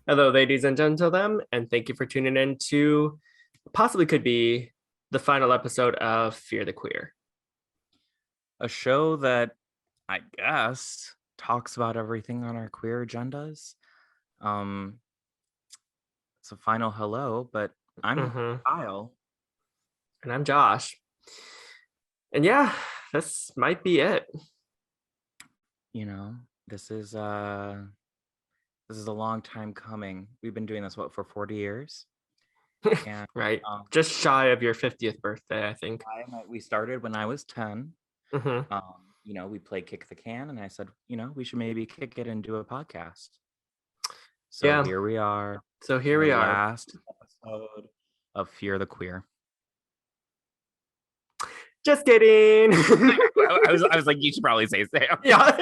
Hello, ladies and gentlemen, and thank you for tuning in to possibly could be the final episode of Fear the Queer. A show that I guess talks about everything on our queer agendas. Um, it's a final hello, but I'm hmm Kyle. And I'm Josh. And yeah, this might be it. You know, this is uh this is a long time coming. We've been doing this for 40 years, and Right. um, Just shy of your 50th birthday, I think. we started when I was 10. hmm We played Kick the Can, and I said, we should maybe kick it and do a podcast. So Yeah. here we are, So here the we are. last episode of Fear the Queer. Just kidding. I was like, you should probably say Sam. Yeah.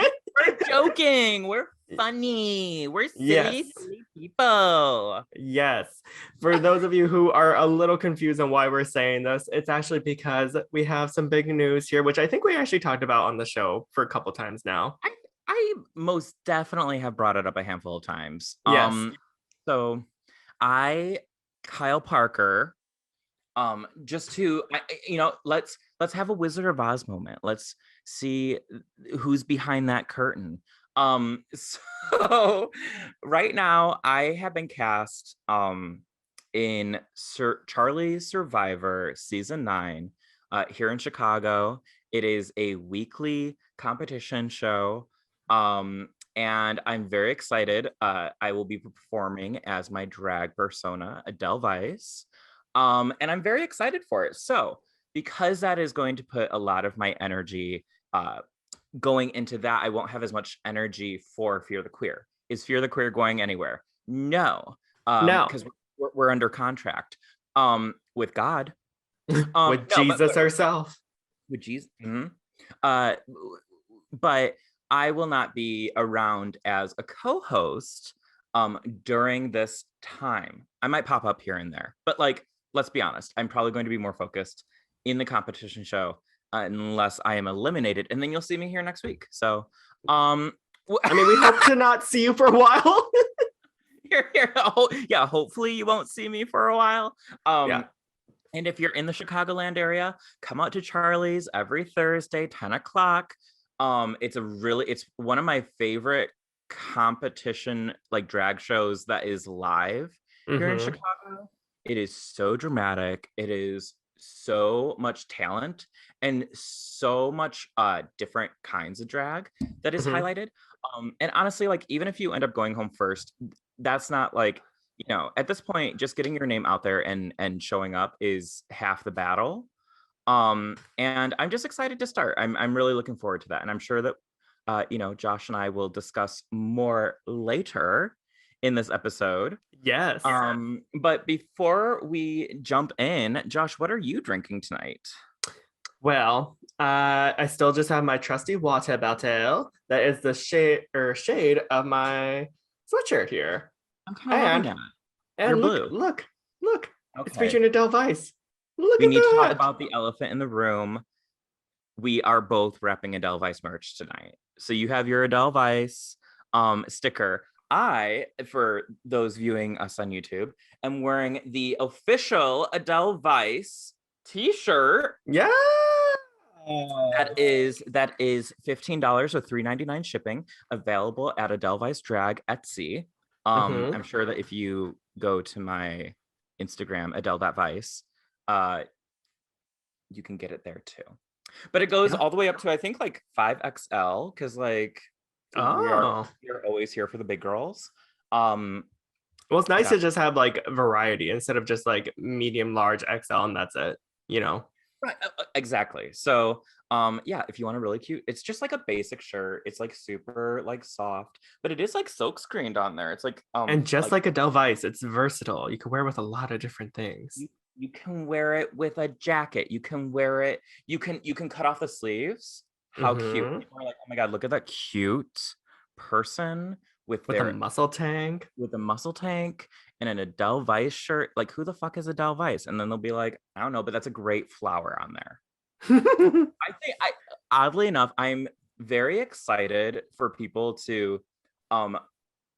We're joking. We're funny. We're Yes. silly people. Yes. For those of you who are a little confused on why we're saying this, it's actually because we have some big news here, which I think we actually talked about on the show for a couple times now. I most definitely have brought it up a handful of times. Yes. So I, Kyle Parker, just to let's have a Wizard of Oz moment. Let's see who's behind that curtain. So right now I have been cast in Sir Charlie's Survivor season 9 here in Chicago. It is a weekly competition show. And I'm very excited. I will be performing as my drag persona, Adele Vice. And I'm very excited for it. So, because that is going to put a lot of my energy going into that, I won't have as much energy for Fear the Queer. Is Fear the Queer going anywhere? No, No. because we're under contract with God. With No, but Jesus herself. with Jesus. Uh, but I will not be around as a co-host during this time. I might pop up here and there, but like, let's be honest, I'm probably going to be more focused in the competition show unless I am eliminated, and then you'll see me here next week. So, I mean, we hope to not see you for a while. here. Yeah, hopefully you won't see me for a while. Yeah. And if you're in the Chicagoland area, come out to Charlie's every Thursday, 10 o'clock. It's one of my favorite competition like drag shows that is live here in hmm Chicago. It is so dramatic. It is so much talent and so much different kinds of drag that is hmm highlighted. And honestly, like even if you end up going home first, that's not like, at this point, just getting your name out there and showing up is half the battle. And I'm just excited to start. I'm really looking forward to that, and I'm sure that Josh and I will discuss more later in this episode. Yes. But before we jump in, Josh, what are you drinking tonight? Well, I still just have my trusty water bottle. That is the shade of my sweatshirt here. I'm kind of loving And that. You're and look, blue. look, look. It's Okay. featuring Adele Vice. Look We at need to talk that. about the elephant in the room. We are both repping Adele Vice merch tonight. So you have your Adele Vice sticker. I, for those viewing us on YouTube, am wearing the official Adele Vice t-shirt. Yeah. That is $15 or $3.99 shipping, available at Adele Vice Drag Etsy. hmm I'm sure that if you go to my Instagram, Adele.vice, you can get it there too. But it goes Yeah. all the way up to I think like 5XL, because like Oh. we're always here for the big girls. Well, it's nice Yeah, to just have like variety instead of just like medium, large, XL, and that's it. You know. right, exactly. So yeah, if you want a really cute, it's just like a basic shirt. It's like super like soft, but it is like silk screened on there. It's like And just like like Adele Vice, it's versatile. You can wear with a lot of different things. you can wear it with a jacket. You can wear it. You can cut off the sleeves. How cute! hmm People are like, oh my god, look at that cute person with With a their muscle tank. with a muscle tank and an Adele Vice shirt. Like, who the fuck is Adele Vice? And then they'll be like, I don't know, but that's a great flower on there. I think oddly enough, I'm very excited for people to um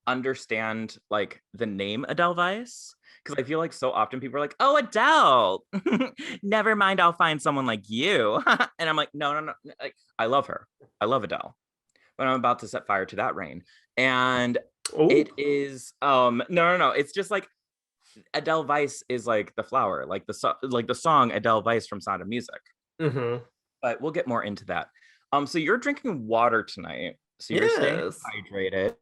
understand like the name Adele Vice, because I feel like so often people are like, "Oh, Adele, never mind, I'll find someone like you," and I'm like, "No, no, no, like I love her, I love Adele, but I'm about to set fire to that rain." And Oh. it is no, no, no, it's just like Adele Vice is like the flower, like the song Adele Vice from Sound of Music. Mm-hmm. But we'll get more into that. So you're drinking water tonight, so you're staying Yes, hydrated.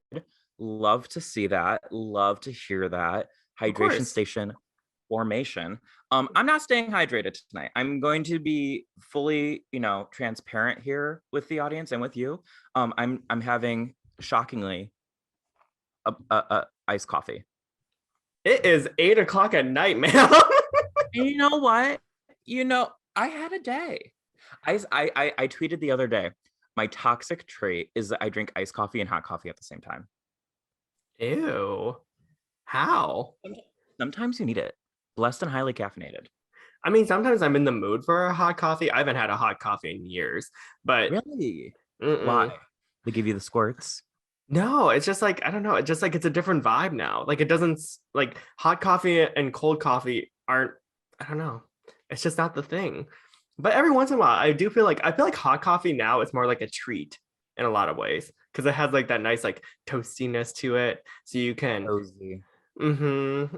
Love to see that. Love to hear that. of Hydration course. station formation. I'm not staying hydrated tonight. I'm going to be fully, transparent here with the audience and with you. I'm having shockingly a iced coffee. It is 8 o'clock at night, ma'am. And you know what? I had a day. I tweeted the other day. My toxic trait is that I drink iced coffee and hot coffee at the same time. Ew. How? Sometimes you need it. Blessed and highly caffeinated. I mean, sometimes I'm in the mood for a hot coffee. I haven't had a hot coffee in years, but Really? Why? mm-mm. They give you the squirts. No, it's just like, I don't know. It's just like it's a different vibe now. Like it doesn't like hot coffee and cold coffee aren't, I don't know. It's just not the thing. But every once in a while, I feel like hot coffee now is more like a treat in a lot of ways because it has like that nice like toastiness to it. So you can, Cozy.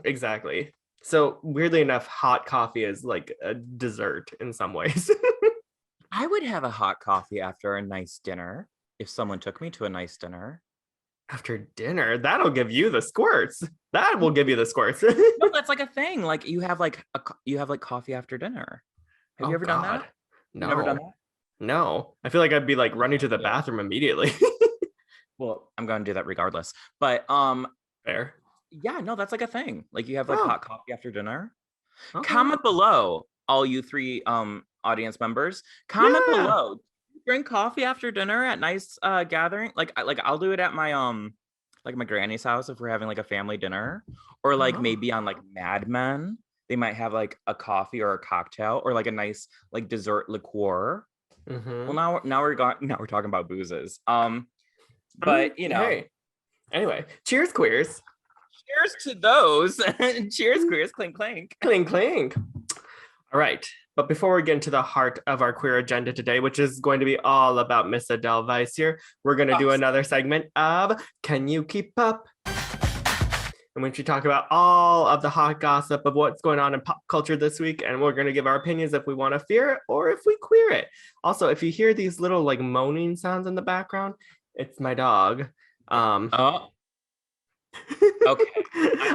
exactly. So weirdly enough, hot coffee is like a dessert in some ways. I would have a hot coffee after a nice dinner if someone took me to a nice dinner. After dinner, that'll give you the squirts. That will give you the squirts. No, that's like a thing. Like you have like coffee after dinner. Have Oh you ever done that? God, You've never done no, that? no. I feel like I'd be like running to the Yeah. bathroom immediately. Well, I'm going to do that regardless. But Fair. yeah, no, that's like a thing. Like you have like Oh, hot coffee after dinner. okay. Comment below, all you three audience members. Comment Yeah. below. Drink coffee after dinner at nice gathering. Like I'll do it at my like my granny's house if we're having like a family dinner, or like Oh. maybe on like Mad Men. They might have like a coffee or a cocktail or like a nice like dessert liqueur. Well, Mm-hmm. now we're talking about boozes. I mean, But hey. Anyway, cheers, queers. cheers to those. Cheers, queers, clink clink. Clink, clink. All right. But before we get into the heart of our queer agenda today, which is going to be all about Miss Adele Vice here, we're going to do another segment of Can You Keep Up? In which we talk about all of the hot gossip of what's going on in pop culture this week. And we're going to give our opinions if we want to fear it or if we queer it. Also, if you hear these little like moaning sounds in the background, it's my dog. Oh, okay.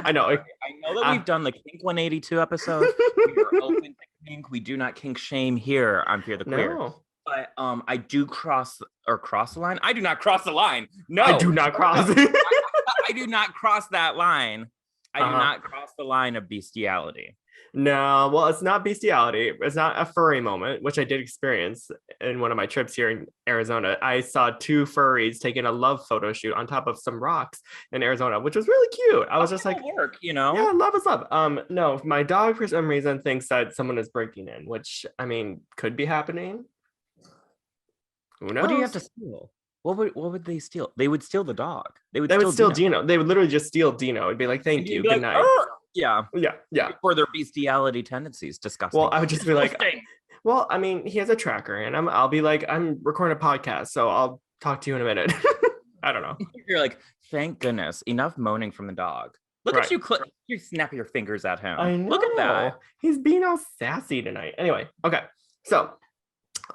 I know. I know that we've done the Kink 182 episode. We are open to kink. We do not kink shame here on Fear the Queer. No, But I do cross the line. I do not cross the line. No, I do not cross. I do not cross that line. I do not cross the line of bestiality. No, well, it's not bestiality. It's not a furry moment, which I did experience in one of my trips here in Arizona. I saw two furries taking a love photo shoot on top of some rocks in Arizona, which was really cute. I was just like, work, yeah, love is love. No, my dog for some reason thinks that someone is breaking in, which I mean could be happening. Who knows? What do you have to steal? What would they steal? They would steal the dog. They would steal Dino. Dino. They would literally just steal Dino. It'd be like, thank you, good night. Yeah. Yeah. For their bestiality tendencies. Disgusting. Well, I would just be like, well, I mean, he has a tracker, and I'll be like, I'm recording a podcast, so I'll talk to you in a minute. I don't know. You're like, thank goodness, enough moaning from the dog. Look at you, you snap your fingers at him. I know. Look at that. He's being all sassy tonight. Anyway, okay. So,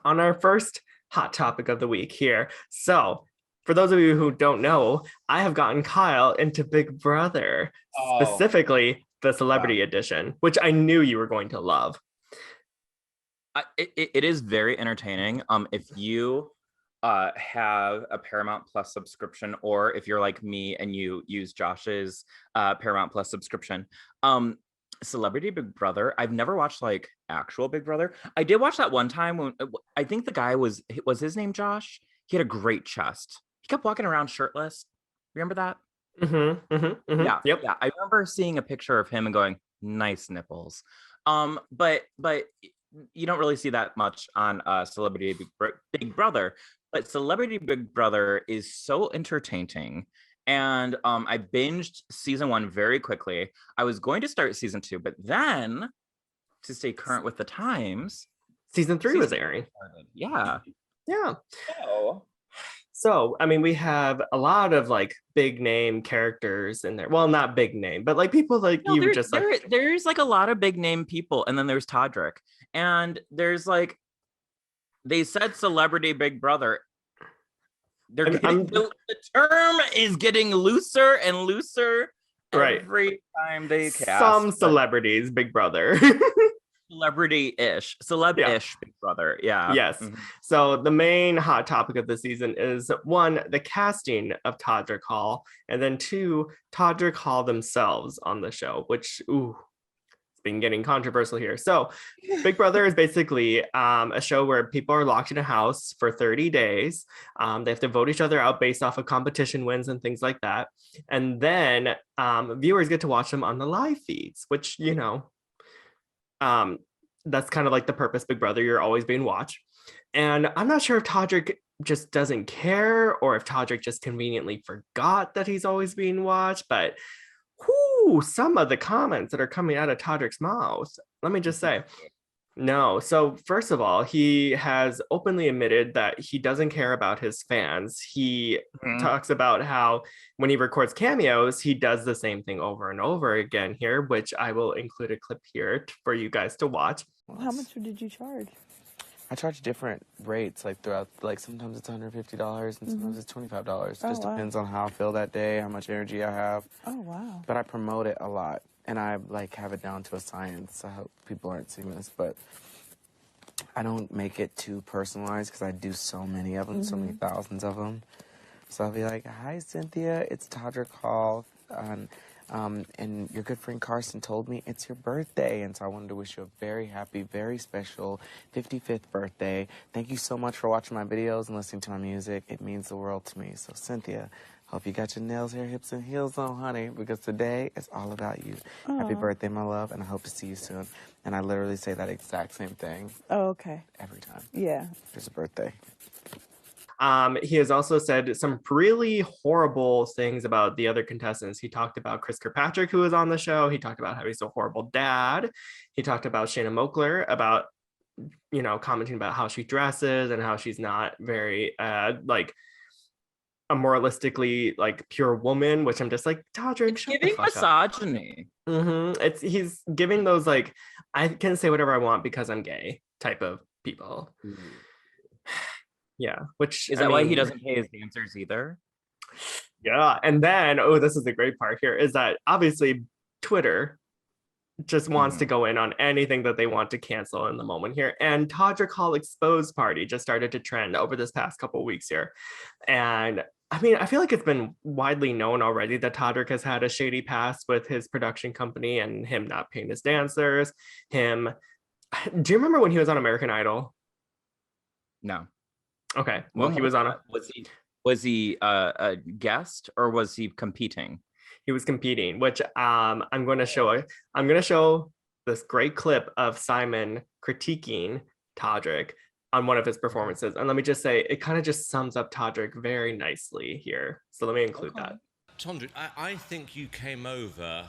on our first hot topic of the week here. So, for those of you who don't know, I have gotten Kyle into Big Brother, specifically the Celebrity Edition, which I knew you were going to love. It is very entertaining. If you have a Paramount Plus subscription, or if you're like me and you use Josh's Paramount Plus subscription, Celebrity Big Brother. I've never watched like actual Big Brother. I did watch that one time when I think the guy was his name Josh. He had a great chest. He kept walking around shirtless. Remember that? Yeah. Yep. Yeah. I remember seeing a picture of him and going, nice nipples. But you don't really see that much on Celebrity Big Brother. But Celebrity Big Brother is so entertaining And I binged season 1 very quickly. I was going to start season 2, but then to stay current with the times, Season 3 was season airing. started. Yeah. Yeah. So So, I mean, we have a lot of like big name characters in there. Well, not big name, but like people like no, you just like there's like a lot of big name people, and then there's Todrick, and there's like they said celebrity Big Brother. They're getting the term is getting looser and looser right. every time they Some cast, but celebrities, Big Brother. celebrity-ish, Yeah. celeb-ish Big Brother. Yeah. Yes. Mhm. So the main hot topic of the season is one, the casting of Todrick Hall, and then two, Todrick Hall themselves on the show, which it's been getting controversial here. So Big Brother is basically a show where people are locked in a house for 30 days. They have to vote each other out based off of competition wins and things like that. And then viewers get to watch them on the live feeds, which, um, that's kind of like the purpose Big Brother. You're always being watched. And I'm not sure if Todrick just doesn't care or if Todrick just conveniently forgot that he's always being watched. But some of the comments that are coming out of Todrick's mouth, let me just say, no. So, first of all, he has openly admitted that he doesn't care about his fans. He Mhm. talks about how when he records cameos, he does the same thing over and over again here, which I will include a clip here for you guys to watch. How much did you charge? I charge different rates, like throughout, like sometimes it's $150 and sometimes it's $25. Oh, Just depends on how I feel that day, how much energy I have. Oh, wow. But I promote it a lot, and I like have it down to a science. I hope people aren't seeing this, but I don't make it too personalized because I do so many of them, so many thousands of them. So I'll be like, "Hi, Cynthia, it's Todrick Hall, and your good friend Carson told me it's your birthday, and so I wanted to wish you a very happy, very special 55th birthday. Thank you so much for watching my videos and listening to my music. It means the world to me. So Cynthia, hope you got your nails, hair, hips, and heels on, honey, because today is all about you. Happy birthday, my love, and I hope to see you soon." And I literally say that exact same thing Oh, okay. every time. Yeah. There's a birthday. He has also said some really horrible things about the other contestants. He talked about Chris Kirkpatrick, who was on the show. He talked about how he's a horrible dad. He talked about Shayna Moakler, about, commenting about how she dresses and how she's not very, like, a moralistically, like, pure woman, which I'm just like, Todrick, shut the Giving fuck up. misogyny. He's giving those, like, I can say whatever I want because I'm gay type of people. Yeah, which Is I that why he mean, doesn't pay his dancers either? yeah, and then this is the great part here is that obviously Twitter just wants to go in on anything that they want to cancel in the moment here. And Todrick Hall exposed party just started to trend over this past couple of weeks here. And I mean, I feel like it's been widely known already that Todrick has had a shady past with his production company and him not paying his dancers. Do you remember when he was on American Idol? No. Okay, well, he was on a Was he a guest or was he competing? He was competing, which I'm going to show this great clip of Simon critiquing Todrick on one of his performances. And let me just say, it kind of just sums up Todrick very nicely here. So let me include that. Todrick, I think you came over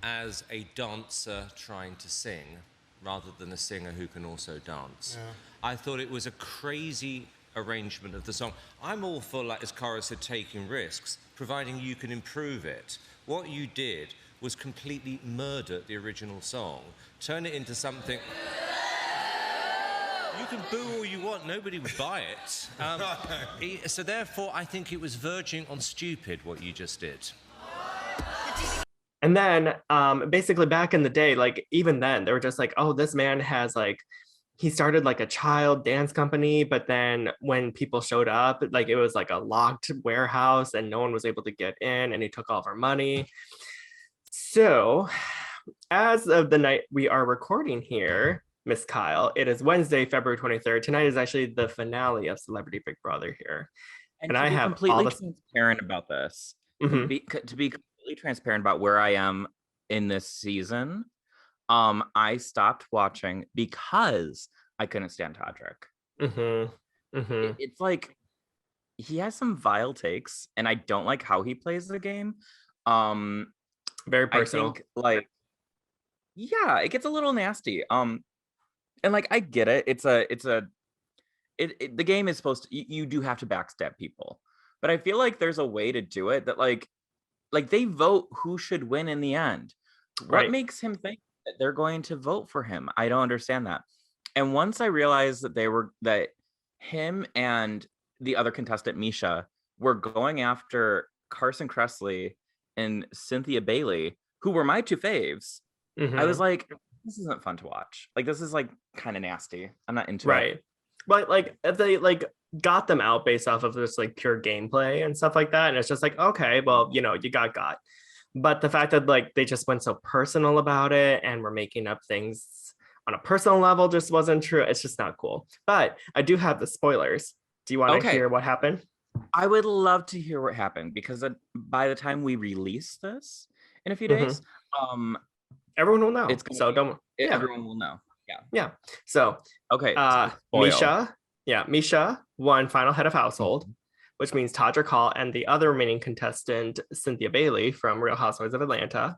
as a dancer trying to sing rather than a singer who can also dance. Yeah. I thought it was a crazy arrangement of the song. I'm all for, like as Cara said, taking risks, providing you can improve it. What you did was completely murder the original song, turn it into something... You can boo all you want, nobody would buy it. So therefore, I think it was verging on stupid what you just did. And then basically back in the day, like even then, they were just like, oh, this man has like, he started like a child dance company, but then when people showed up, like it was like a locked warehouse and no one was able to get in and he took all of our money. So as of the night we are recording here, Miss Kyle, it is Wednesday, February 23rd. Tonight is actually the finale of Celebrity Big Brother here. And to I be have completely transparent about this, to be completely transparent about where I am in this season, I stopped watching because I couldn't stand Todrick. It's like he has some vile takes, and I don't like how he plays the game. Um, Very I personal. think like, yeah, it gets a little nasty. And like I get it. The game is supposed to, you do have to backstab people, but I feel like there's a way to do it that like they vote who should win in the end. What Right. makes him think that they're going to vote for him? I don't understand that. And once I realized that him and the other contestant Misha were going after Carson Kressley and Cynthia Bailey, who were my two faves, I was Mhm. like, this isn't fun to watch. Like, this is like kind of nasty. I'm not into it. Right. But like if they like got them out based off of just like pure gameplay and stuff like that, and it's just like, okay, well, you know, you got. But the fact that like they just went so personal about it and were making up things on a personal level just wasn't true. It's just not cool. But I do have the spoilers. Do you want to Okay. hear what happened? I would love to hear what happened because by the time we release this in a few days, Everyone will know. it's gonna So be, don't yeah. everyone will know. Yeah. Yeah. So Okay. So spoil. Misha won final head of household, which means Todrick Hall and the other remaining contestant, Cynthia Bailey from Real Housewives of Atlanta,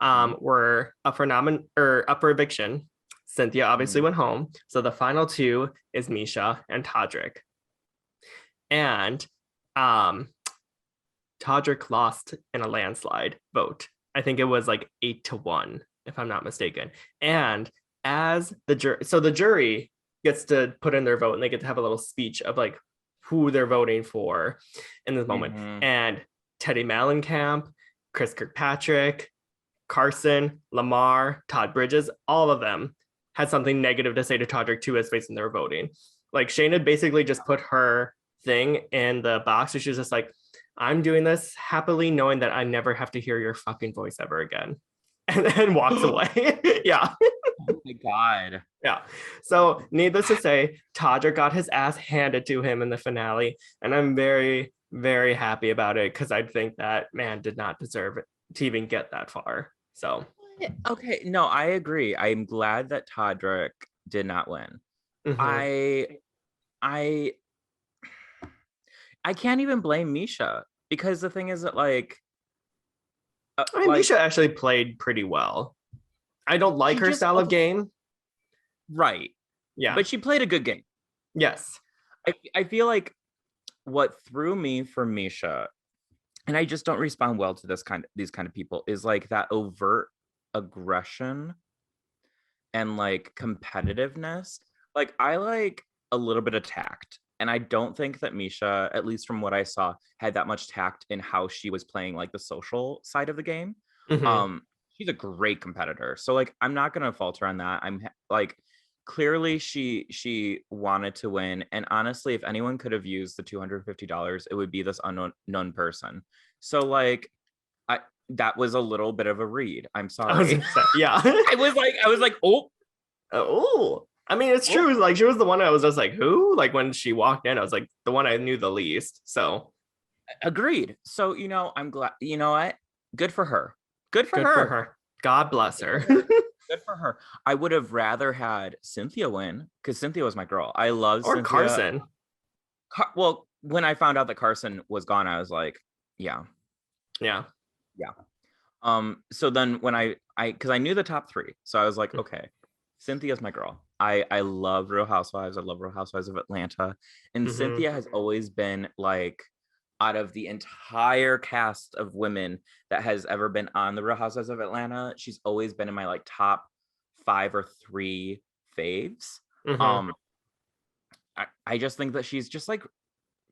were up for eviction. Cynthia obviously went home. So the final two is Misha and Todrick. And Todrick lost in a landslide vote. I think it was like 8-1, if I'm not mistaken. And as the jury gets to put in their vote and they get to have a little speech of like who they're voting for in this moment. And Teddy Mellencamp, Chris Kirkpatrick, Carson, Lamar, Todd Bridges, all of them had something negative to say to Todrick to his face when they were voting. Like Shayna basically just put her thing in the box, and she was just like, I'm doing this happily knowing that I never have to hear your fucking voice ever again. And then walks away. Yeah. Oh my God. Yeah. So needless to say, Todrick got his ass handed to him in the finale. And I'm very, very happy about it because I think that man did not deserve it to even get that far. So okay. No, I agree. I'm glad that Todrick did not win. I can't even blame Misha because the thing is that like Misha actually played pretty well. I don't like her style of game. Right. Yeah. But she played a good game. Yes. I feel like what threw me for Misha, and I just don't respond well to these kind of people, is like that overt aggression and like competitiveness. Like I like a little bit of tact. And I don't think that Misha, at least from what I saw, had that much tact in how she was playing like the social side of the game. She's a great competitor. So like I'm not gonna falter on that. I'm like clearly she wanted to win. And honestly, if anyone could have used the $250, it would be this unknown person. So like that was a little bit of a read. I'm sorry. Yeah. I was like, oh. I mean, it's true. Like she was the one I was just like, who? Like when she walked in, I was like the one I knew the least. So agreed. So I'm glad. You know what? Good for her. Good for her. God bless her. Good for her. I would have rather had Cynthia win because Cynthia was my girl. I love Cynthia. Carson. Well, when I found out that Carson was gone, I was like, yeah. So then when because I knew the top three, so I was like, okay, Cynthia's my girl. I love Real Housewives. I love Real Housewives of Atlanta. And Cynthia has always been like, out of the entire cast of women that has ever been on the Real Housewives of Atlanta, she's always been in my like top 5 or 3 faves. I just think that she's just like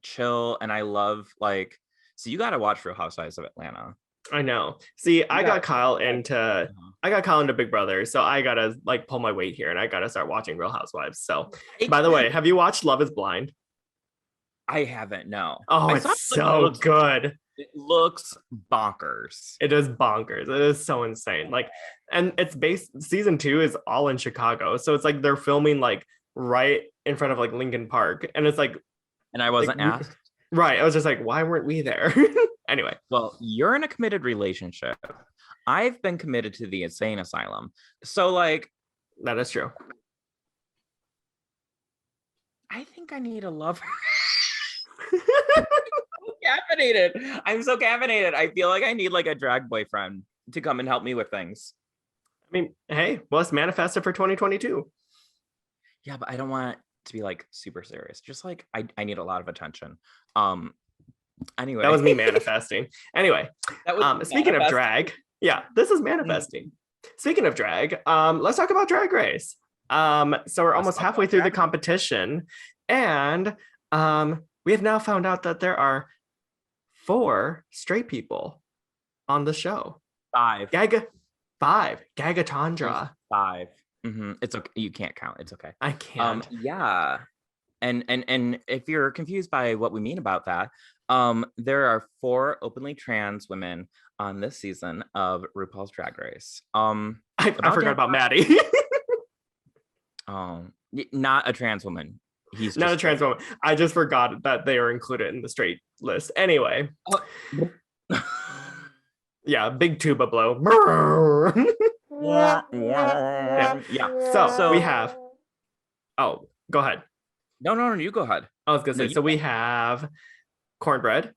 chill, and I love like, so you got to watch Real Housewives of Atlanta. I know. See, I got Kyle into Big Brother, so I gotta like pull my weight here, and I gotta start watching Real Housewives. So, by the way, have you watched Love Is Blind? I haven't. No. Oh, it's so good. It looks bonkers. It is bonkers. It is so insane. Like, and it's season 2 is all in Chicago, so it's like they're filming like right in front of like Lincoln Park, and it's like, and I wasn't asked. Right. I was just like, why weren't we there? Anyway. Well, you're in a committed relationship. I've been committed to the insane asylum. So like, that is true. I think I need a lover. Caffeinated. I'm so caffeinated. I feel like I need like a drag boyfriend to come and help me with things. I mean, hey, well, it's manifested for 2022. Yeah, but I don't want it to be like super serious. Just like I need a lot of attention. Anyway. That was me manifesting. Anyway, That was speaking of manifesting. drag, yeah, this is manifesting. Speaking of drag, let's talk about Drag Race. So we're almost talk halfway about through the Drag Race. competition, and we have now found out that there are 4 straight people on the show. 5. Five. Gagatandra. 5. It's okay. You can't count. It's okay. I can't. Yeah. And if you're confused by what we mean about that, there are 4 openly trans women on this season of RuPaul's Drag Race. I forgot about Maddie. Not a trans woman. He's Not just a trans woman. I just forgot that they are included in the straight list. Anyway. Yeah, big tuba blow. Yeah. So we have. Oh, go ahead. No, you go ahead. I was gonna say. So we have Cornbread.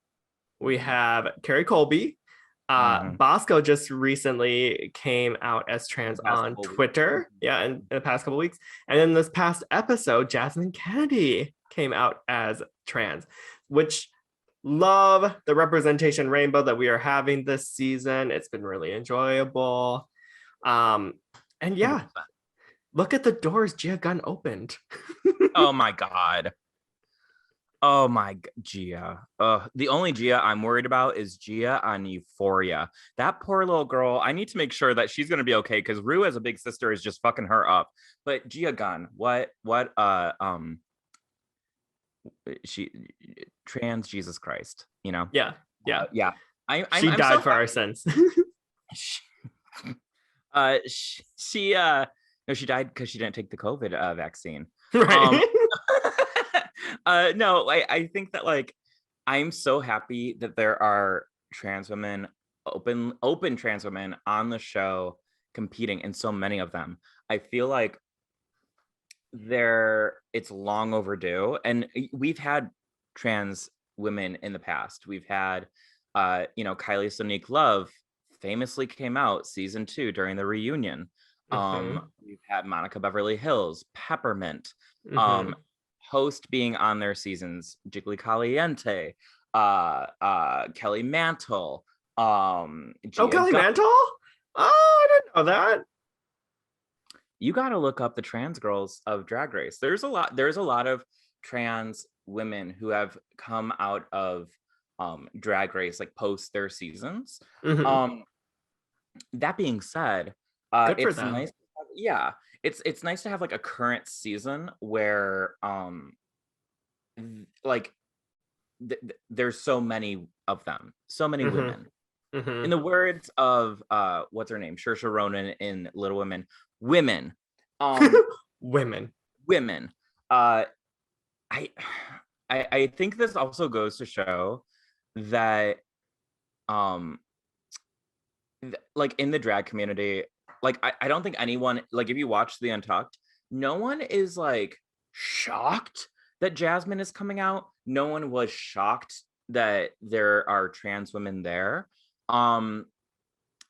We have Carrie Colby. Bosco just recently came out as trans on Twitter. Yeah, in the past couple weeks. And then this past episode, Jasmine Kennedy came out as trans, which love the representation rainbow that we are having this season. It's been really enjoyable. And yeah, 100%. Look at the doors Gia Gunn opened. Oh my God. Gia. The only Gia I'm worried about is Gia on Euphoria. That poor little girl. I need to make sure that she's gonna be okay because Rue as a big sister is just fucking her up. But Gia Gunn, she trans Jesus Christ, you know? Yeah. She died so for our sins. She died because she didn't take the COVID vaccine. Right. No, I think that like I'm so happy that there are trans women, open trans women on the show competing, and so many of them. I feel like it's long overdue, and we've had trans women in the past. We've had Kylie Sonique Love famously came out season 2 during the reunion. We've had Monica Beverly Hills, Peppermint, host being on their seasons, Jiggly Caliente, Kelly Mantle. Kelly Mantle? Oh, I didn't know that. You got to look up the trans girls of Drag Race. There's a lot of trans women who have come out of Drag Race, like post their seasons. That being said, it's nice. It's nice to have like a current season where there's so many of them, so many women. In the words of what's her name, Saoirse Ronan in Little Women, women. I think this also goes to show that like in the drag community, like I don't think anyone, like if you watch the Untucked, no one is like shocked that Jasmine is coming out. No one was shocked that there are trans women there. And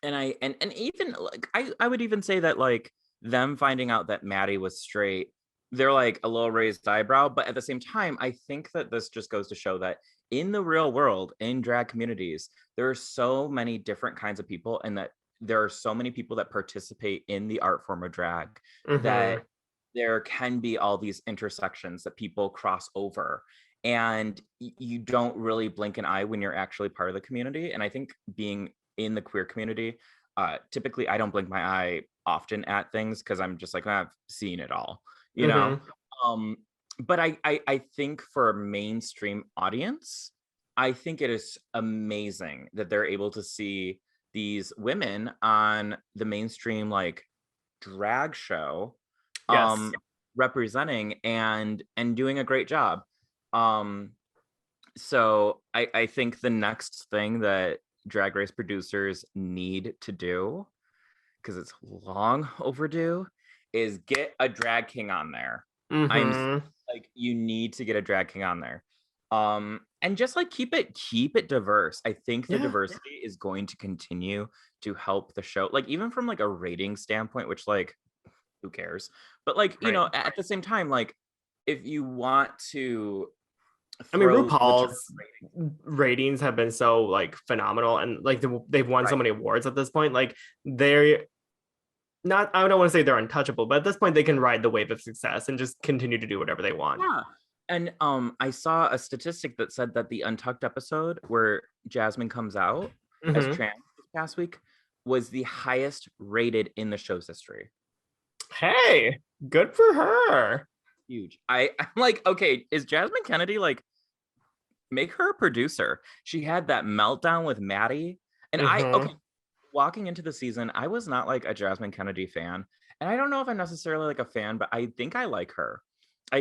even like I would even say that like them finding out that Maddie was straight, they're like a little raised eyebrow. But at the same time, I think that this just goes to show that in the real world, in drag communities, there are so many different kinds of people, and that there are so many people that participate in the art form of drag that there can be all these intersections that people cross over, and you don't really blink an eye when you're actually part of the community. And I think being in the queer community, typically I don't blink my eye often at things because I'm just like, I've seen it all, you know. But I think for a mainstream audience, I think it is amazing that they're able to see these women on the mainstream like drag show representing and doing a great job. So I think the next thing that Drag Race producers need to do, because it's long overdue, is get a drag king on there. I'm like, you need to get a drag king on there. And just like keep it diverse. I think the Yeah. diversity is going to continue to help the show, like even from like a rating standpoint, which like who cares, but like you Right. know, at the same time, like if you want to I mean, throw RuPaul's ratings have been so like phenomenal, and like they've won so Right. many awards at this point. Like they're not, I don't want to say they're untouchable, but at this point they can ride the wave of success and just continue to do whatever they want. Yeah. And I saw a statistic that said that the Untucked episode where Jasmine comes out as Mhm. trans this past week was the highest rated in the show's history. Hey, good for her. Huge. I'm like, okay, is Jasmine Kennedy like, make her a producer? She had that meltdown with Maddie. And Mhm. okay, walking into the season, I was not like a Jasmine Kennedy fan. And I don't know if I'm necessarily like a fan, but I think I like her.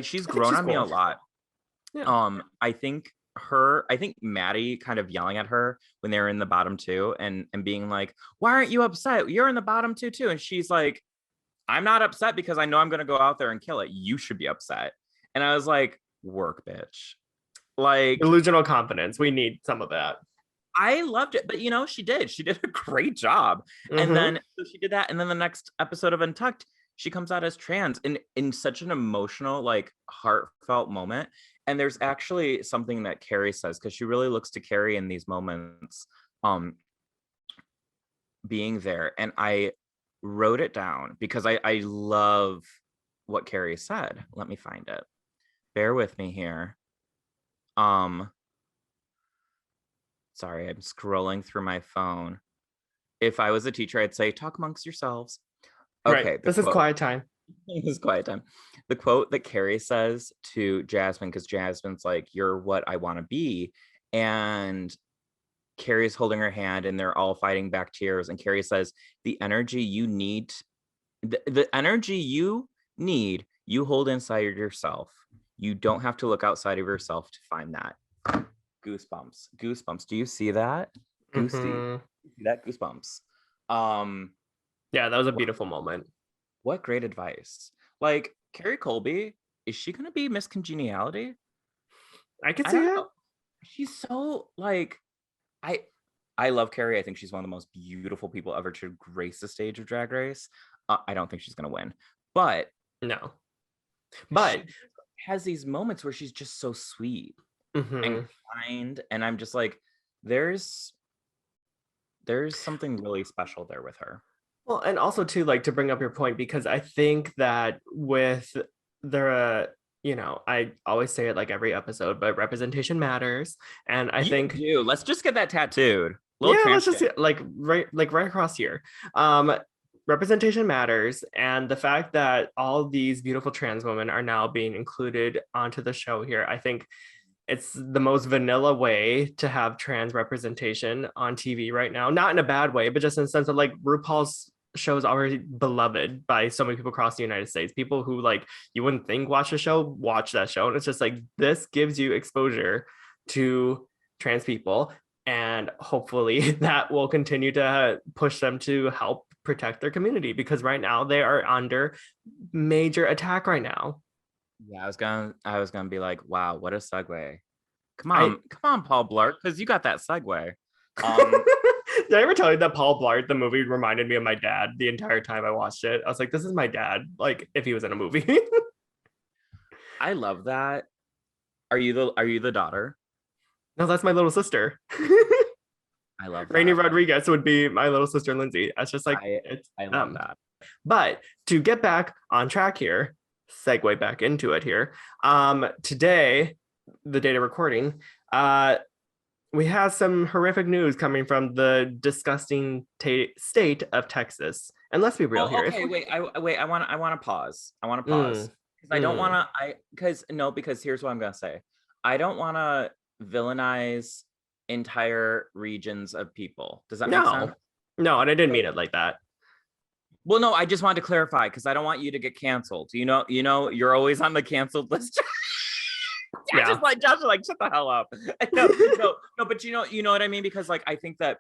She's I think grown she's on me a cool. lot. Yeah. I think Maddie kind of yelling at her when they were in the bottom two and being like, why aren't you upset? You're in the bottom two too. And she's like, I'm not upset because I know I'm gonna go out there and kill it. You should be upset. And I was like, work, bitch. Like, Delusional confidence. We need some of that. I loved it, but you know, she did a great job. And Mhm. then so she did that, and then the next episode of Untucked, she comes out as trans in such an emotional, like heartfelt moment. And there's actually something that Carrie says, because she really looks to Carrie in these moments, being there. And I wrote it down because I love what Carrie said. Let me find it. Bear with me here. Sorry, I'm scrolling through my phone. If I was a teacher, I'd say, talk amongst yourselves. Right. Okay, the This is quote. quiet time. This is quiet time. The quote that Carrie says to Jasmine, because Jasmine's like, you're what I want to be. And Carrie's holding her hand and they're all fighting back tears. And Carrie says, the energy you need, the energy you need, you hold inside of yourself. You don't have to look outside of yourself to find that. Goosebumps. Do you see that? Goosey. Mhm. See that? Goosebumps. Yeah, that was a beautiful moment. What great advice. Like, Carrie Colby, is she gonna be Miss Congeniality? I can I see don't it. know. She's so like, I I love Carrie. I think she's one of the most beautiful people ever to grace the stage of Drag Race. I don't think she's gonna win, but No. she But has these moments where she's just so sweet and mhm. kind, and I'm just like, there's something really special there with her. Well, and also too, like to bring up your point, because I think that with the, I always say it like every episode, but representation matters. And I You think, do. Let's just get that tattooed. Little yeah, let's trans just like right across here. Um, representation matters. And the fact that all these beautiful trans women are now being included onto the show here, I think it's the most vanilla way to have trans representation on TV right now. Not in a bad way, but just in the sense of like RuPaul's show is already beloved by so many people across the United States. People who like you wouldn't think watch the show, watch that show. And it's just like this gives you exposure to trans people. And hopefully that will continue to push them to help protect their community because right now they are under major attack right now. Yeah, I was gonna be like, wow, what a segue. I Come on, Paul Blart, because you got that segue. Did I ever tell you that Paul Blart, the movie, reminded me of my dad the entire time I watched it? I was like, this is my dad, like if he was in a movie. I love that. Are you the daughter? No, that's my little sister. I love Rainy that. Rodriguez would be my little sister Lindsay. That's just like I it's I love them. that. But to get back on track here, segue back into it here. Today, the date of recording, we have some horrific news coming from the disgusting state of Texas. And let's be real here. Okay, wait. I want to pause. I want to pause Mm, because I don't want to. Because here's what I'm gonna say. I don't want to villainize entire regions of people. Does that make sense? No, and I didn't mean it like that. Well, no, I just wanted to clarify because I don't want you to get canceled. You're always on the canceled list. Yeah. Josh is like, shut the hell up. No, but you know what I mean? Because like I think that,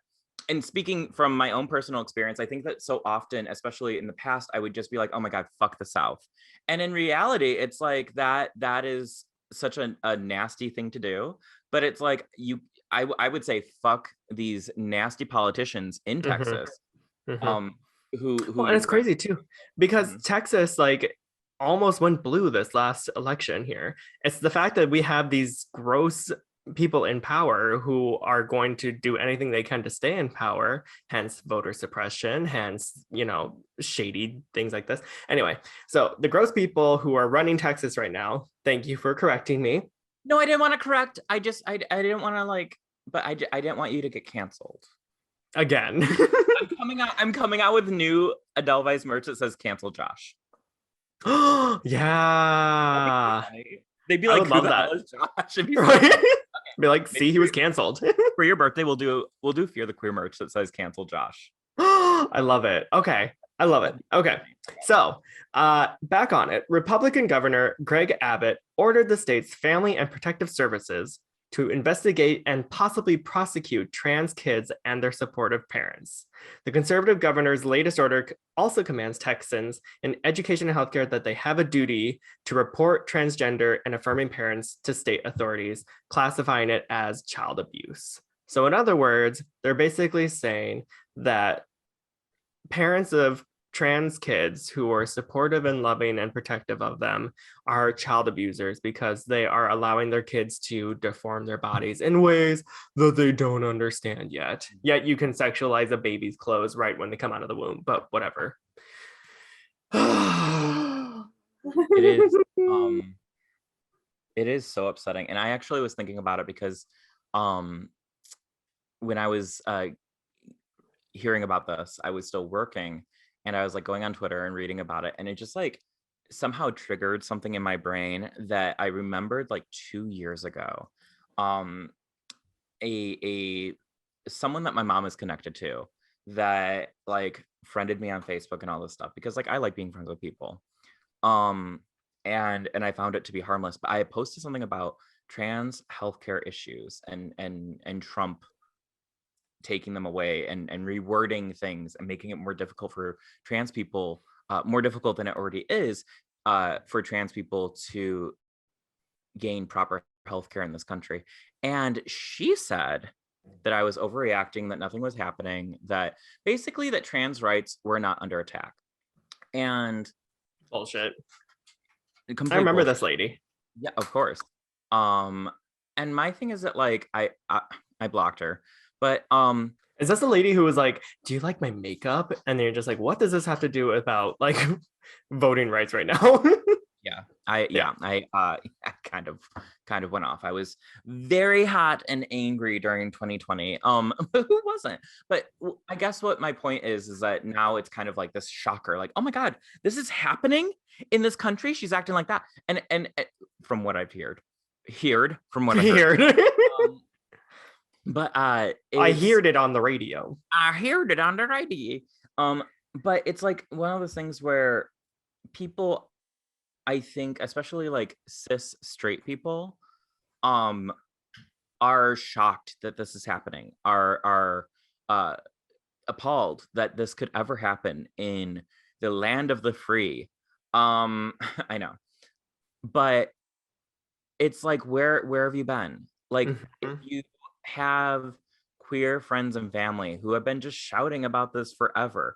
and speaking from my own personal experience, I think that so often, especially in the past, I would just be like, oh my God, fuck the South. And in reality, it's like that is such a nasty thing to do, but it's like I would say fuck these nasty politicians in Mm-hmm. Texas, Mm-hmm. who Well, and it's crazy too, because Mhm. Texas like almost went blue this last election here. It's the fact that we have these gross people in power who are going to do anything they can to stay in power, hence voter suppression, hence, shady things like this. Anyway, so the gross people who are running Texas right now, thank you for correcting me. No, I didn't want to correct. I didn't want to like, but I didn't want you to get canceled. Again. I'm coming out with new Adele Vice merch that says "Cancel Josh." Yeah. They'd be I like, would "Who love the that. hell is Josh?" It'd be so Right? funny. Be like, Maybe see, he was canceled. for your birthday, we'll do Fear the Queer merch that says "Cancel Josh." I love it. Okay. I love it. Okay. So, back on it. Republican Governor Greg Abbott ordered the state's Family and Protective Services to investigate and possibly prosecute trans kids and their supportive parents. The conservative governor's latest order also commands Texans in education and healthcare that they have a duty to report transgender and affirming parents to state authorities, classifying it as child abuse. So, in other words, they're basically saying that parents of trans kids who are supportive and loving and protective of them are child abusers because they are allowing their kids to deform their bodies in ways that they don't understand yet. Yet you can sexualize a baby's clothes right when they come out of the womb, but whatever. It is it is so upsetting, and I actually was thinking about it because when I was hearing about this, I was still working, and I was like going on Twitter and reading about it, and it just like somehow triggered something in my brain that I remembered like 2 years ago. Um, a someone that my mom is connected to that like friended me on Facebook and all this stuff because like I like being friends with people. Um, and I found it to be harmless, but I posted something about trans healthcare issues and Trump taking them away and rewording things and making it more difficult for trans people, more difficult than it already is, for trans people to gain proper healthcare in this country. And she said that I was overreacting, that nothing was happening, that basically that trans rights were not under attack. And Bullshit. I complete remember bullshit. this lady. Yeah, of course. And my thing is that like I blocked her, but Is this the lady who was like, do you like my makeup? And then you're just like, what does this have to do about like voting rights right now? yeah, I kind of went off. I was very hot and angry during 2020. Who wasn't? But I guess what my point is that now it's kind of like this shocker, like, oh my God, this is happening in this country. She's acting like that. And from what I've heard from what I heard. Weird. But I heard it on the radio. I heard it on the radio. But it's like one of those things where people, I think, especially like cis straight people, are shocked that this is happening, are appalled that this could ever happen in the land of the free. I know, but it's like where have you been? Like if Mhm. you have queer friends and family who have been just shouting about this forever,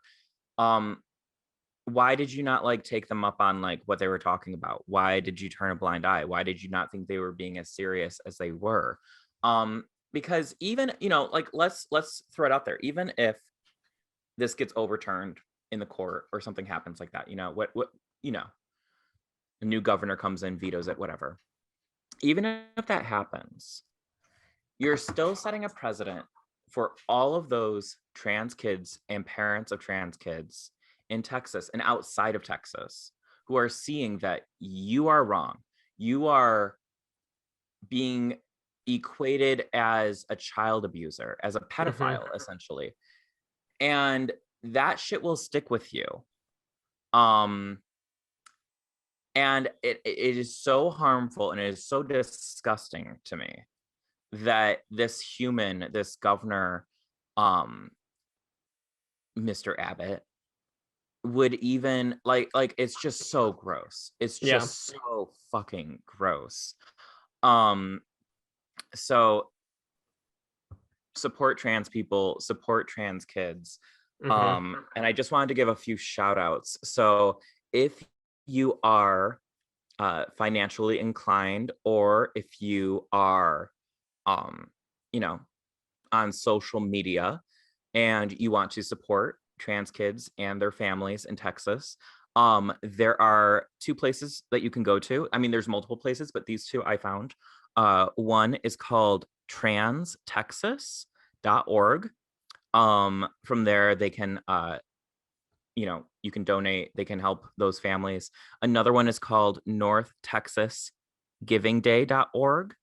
why did you not like take them up on like what they were talking about? Why did you turn a blind eye? Why did you not think they were being as serious as they were? Because even, like let's throw it out there. Even if this gets overturned in the court or something happens like that, what a new governor comes in, vetoes it, whatever. Even if that happens, you're still setting a precedent for all of those trans kids and parents of trans kids in Texas and outside of Texas who are seeing that you are wrong. You are being equated as a child abuser, as a pedophile, essentially. And that shit will stick with you. And it is so harmful and it is so disgusting to me that this human, this governor, Mr. Abbott, would even like it's just so gross. It's just so fucking gross. So support trans people, support trans kids. Mhm. And I just wanted to give a few shout outs. So if you are financially inclined, or if you are, you know, on social media and you want to support trans kids and their families in Texas, there are two places that you can go to. I mean, there's multiple places, but these two I found. One is called transtexas.org. From there, they can, you can donate, they can help those families. Another one is called northtexasgivingday.org.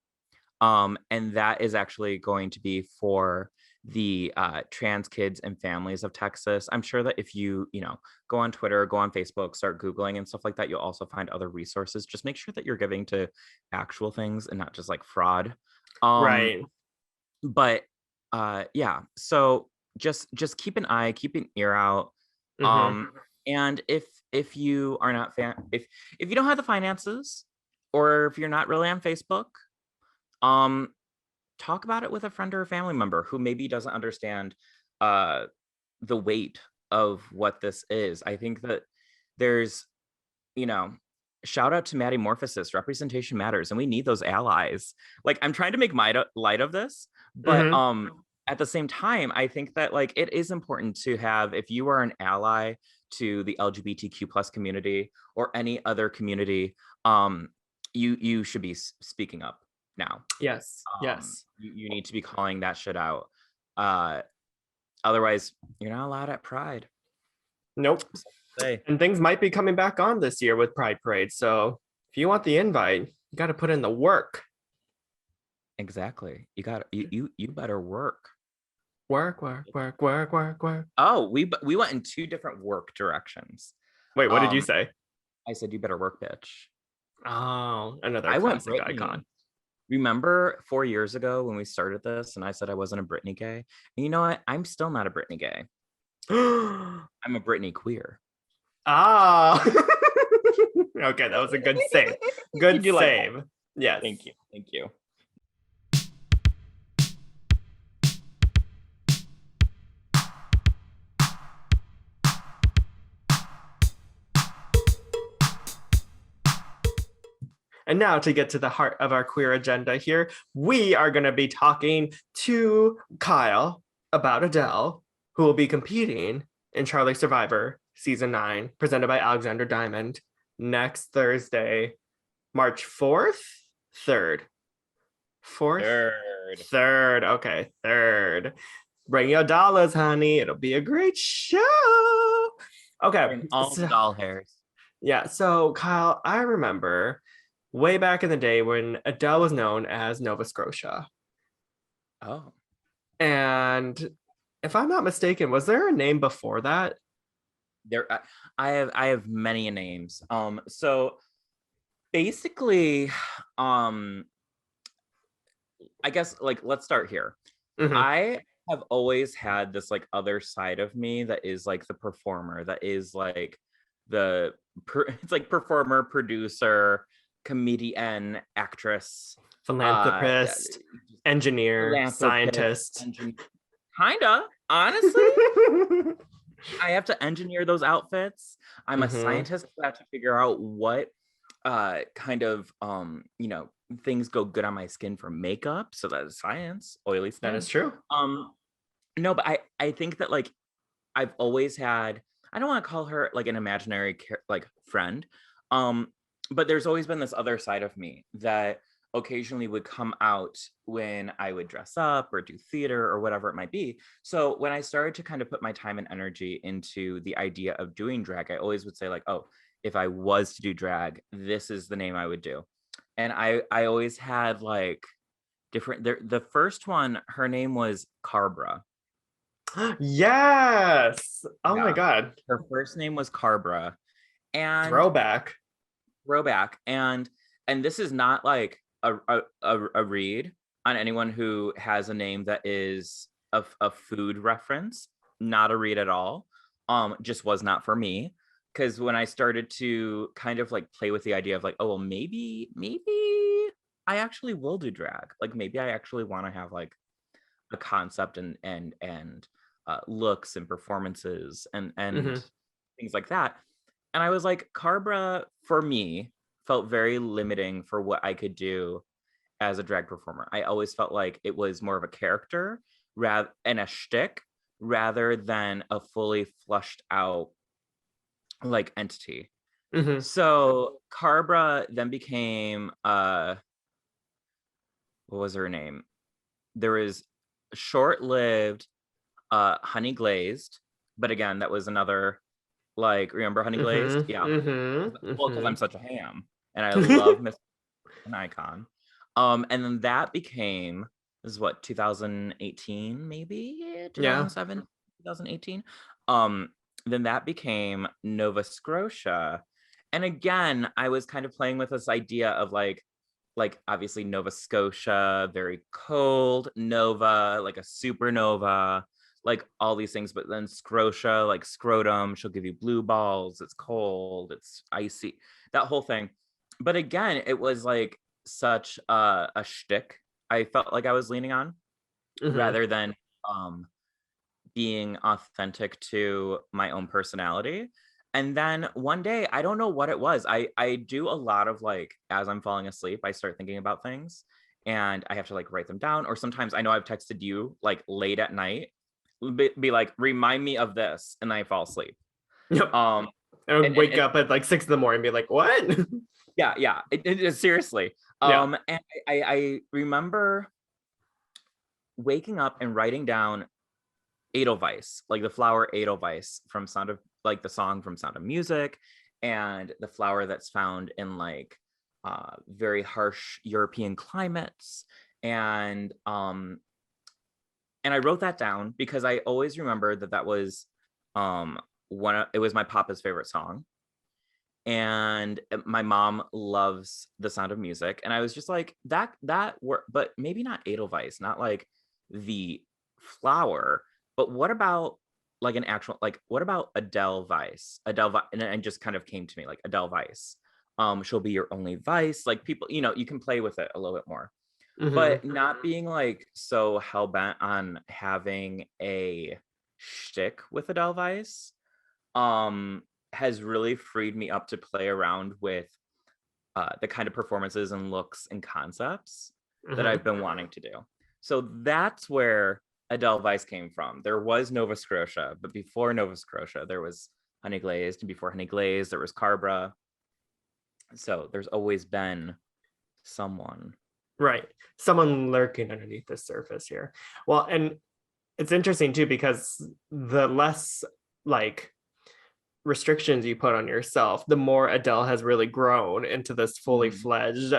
And that is actually going to be for the trans kids and families of Texas. I'm sure that if you go on Twitter, go on Facebook, start Googling and stuff like that, you'll also find other resources. Just make sure that you're giving to actual things and not just like fraud. Right. But yeah, so just keep an eye, keep an ear out. Mhm. And if you are not if you don't have the finances, or if you're not really on Facebook, talk about it with a friend or a family member who maybe doesn't understand the weight of what this is. I think that there's, shout out to Maddie Morphosis, representation matters, and we need those allies. Like, I'm trying to make light of this, but Mhm. at the same time, I think that like it is important to have, if you are an ally to the LGBTQ plus community or any other community, you should be speaking up now. Yes. Yes. You need to be calling that shit out. Otherwise, you're not allowed at Pride. Nope. Say. And things might be coming back on this year with Pride Parade. So if you want the invite, you got to put in the work. Exactly. You better work. Work, work, work, work, work, work. Oh, we went in two different work directions. Wait, what did you say? I said you better work, bitch. Oh, another I went classic Britney. icon. Remember 4 years ago when we started this and I said I wasn't a Britney gay? And you know what? I'm still not a Britney gay. I'm a Britney queer. Ah. Okay, that was a good save. Good You like save. that? Yes. Thank you. Thank you. And now to get to the heart of our queer agenda here, we are going to be talking to Kyle about Adele, who will be competing in Charlie Survivor Season 9, presented by Alexander Diamond, next Thursday, March 4th? 3rd. 4th? 3rd. Okay, 3rd. Bring your dollars, honey. It'll be a great show. Okay. Bring all the doll hairs. Yeah, so Kyle, I remember way back in the day when Adele was known as Nova Scotia. Oh. And if I'm not mistaken, was there a name before that? There I have many names. So basically, I guess like let's start here. Mhm. I have always had this like other side of me that is like the performer, that is like it's like performer, producer, comedian, actress, Philanthropist, engineer, scientist. Kinda, honestly. I have to engineer those outfits. I'm a scientist who have to figure out what kind of things go good on my skin for makeup. So that is science. Oily skin. That is true. No, but I think that like I've always had, I don't want to call her like an imaginary like friend, but there's always been this other side of me that occasionally would come out when I would dress up or do theater or whatever it might be. So when I started to kind of put my time and energy into the idea of doing drag, I always would say like, oh, if I was to do drag, this is the name I would do. And I always had like different, the first one, her name was Carbra. Yes. Oh my God. Her first name was Carbra. And Throwback. And this is not like a read on anyone who has a name that is a food reference. Not a read at all. Just was not for me. Because when I started to kind of like play with the idea of like, oh well, maybe I actually will do drag. Like maybe I actually want to have like a concept and looks and performances and Mm-hmm. things like that. And I was like, Carbra for me felt very limiting for what I could do as a drag performer. I always felt like it was more of a character rather and a shtick rather than a fully flushed out like entity. Mm-hmm. So Carbra then became what was her name? There was short-lived Honey Glazed, but again, that was another like remember Honey Glazed? Mm-hmm. Yeah. Mm-hmm. Well, because I'm Mm-hmm. such a ham and I love Miss an icon. And then that became this is what 2018 maybe Yeah. 2007 2018. Um, then that became Nova Scotia, and again I was kind of playing with this idea of like obviously Nova Scotia, very cold, Nova, like a supernova, like all these things. But then Scrotia, like scrotum, she'll give you blue balls. It's cold, it's icy, that whole thing. But again, it was like such a shtick I felt like I was leaning on Mm-hmm. rather than being authentic to my own personality. And then one day, I don't know what it was. I do a lot of like as I'm falling asleep, I start thinking about things and I have to like write them down. Or sometimes I know I've texted you like late at night, be like, remind me of this, and I fall asleep. Yep. Um And wake and up at like 6 in the morning and be like, what? yeah, seriously. Yeah. And I remember waking up and writing down Edelweiss, like the flower Edelweiss from Sound of like the song from Sound of Music, and the flower that's found in like very harsh European climates. And I wrote that down because I always remember that was it was my papa's favorite song. And my mom loves the Sound of Music. And I was just like, that work, but maybe not Edelweiss, not like the flower, but what about like an actual like what about Adele Vice? And it just kind of came to me like Adele Vice. She'll be your only vice. Like people, you can play with it a little bit more. Mm-hmm. But not being like so hell bent on having a shtick with Adele Vice has really freed me up to play around with the kind of performances and looks and concepts that Mm-hmm. I've been wanting to do. So that's where Adele Vice came from. There was Nova Scotia, but before Nova Scotia, there was Honey Glazed, and before Honey Glazed, there was Carbra. So there's always been someone. Right. Someone lurking underneath the surface here. Well, and it's interesting too, because the less like restrictions you put on yourself, the more Adele has really grown into this fully fledged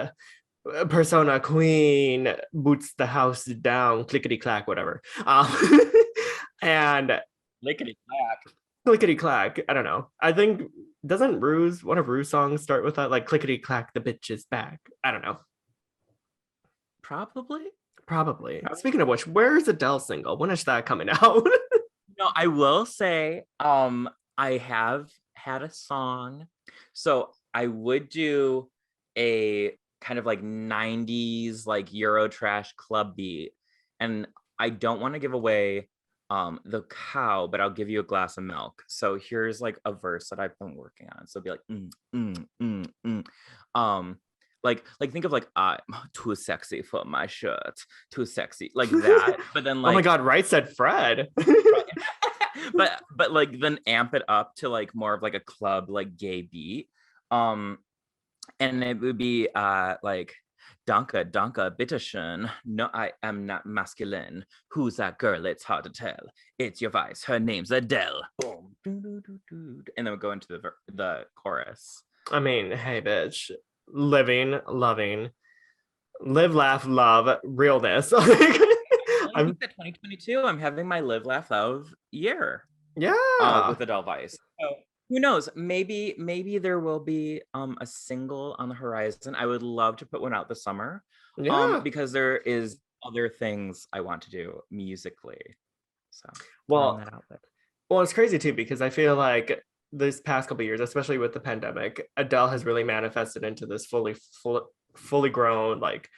persona queen, boots the house down, clickety clack, whatever. And Lickety clack. clickety clack. I don't know. I think doesn't Rue's one of Rue's songs start with that like clickety clack, the bitch is back. I don't know. Probably. Probably. Speaking of which, where's Adele's single? When is that coming out? No, I will say, I have had a song. So I would do a kind of like 90s like Eurotrash club beat. And I don't want to give away the cow, but I'll give you a glass of milk. So here's like a verse that I've been working on. So it'll be like um like think of like I'm too sexy for my shirt, too sexy, like that. But then Oh my like God, right said Fred. but like then amp it up to like more of like a club like gay beat. And it would be like Danke, danke, bitteschön. No, I am not masculine. Who's that girl? It's hard to tell. It's your vice. Her name's Adele. Boom. And then we'll go into the chorus. I mean, hey, bitch. Living, loving, live, laugh, love, realness. I I'm, think that 2022, I'm having my live, laugh, love year yeah. with Adele Vice. So who knows? Maybe there will be a single on the horizon. I would love to put one out this summer. Yeah. Because there is other things I want to do musically. So Well, that out there. well, it's crazy too, because I feel like this past couple of years, especially with the pandemic, Adele has really manifested into this fully grown, like,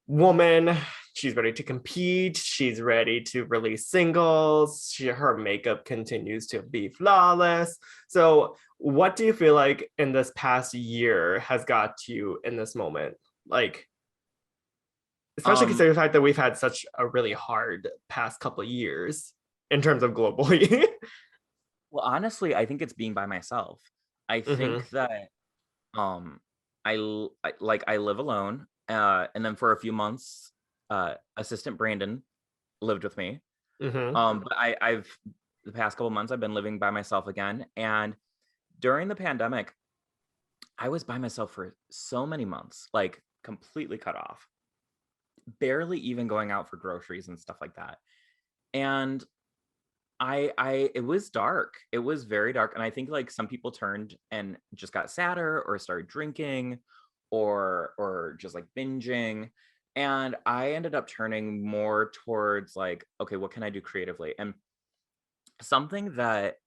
woman. She's ready to compete. She's ready to release singles. Her makeup continues to be flawless. So, what do you feel like in this past year has got you in this moment? Like, especially Um, considering the fact that we've had such a really hard past couple of years in terms of globally. well, honestly, I think it's being by myself. I Mm-hmm. think that um I live alone, and then for a few months assistant Brandon lived with me. Mm-hmm. But I've the past couple months I've been living by myself again, and during the pandemic I was by myself for so many months, like completely cut off, barely even going out for groceries and stuff like that. And I it was dark. It was very dark. And I think like some people turned and just got sadder or started drinking or just like binging. And I ended up turning more towards like, okay, what can I do creatively? And something that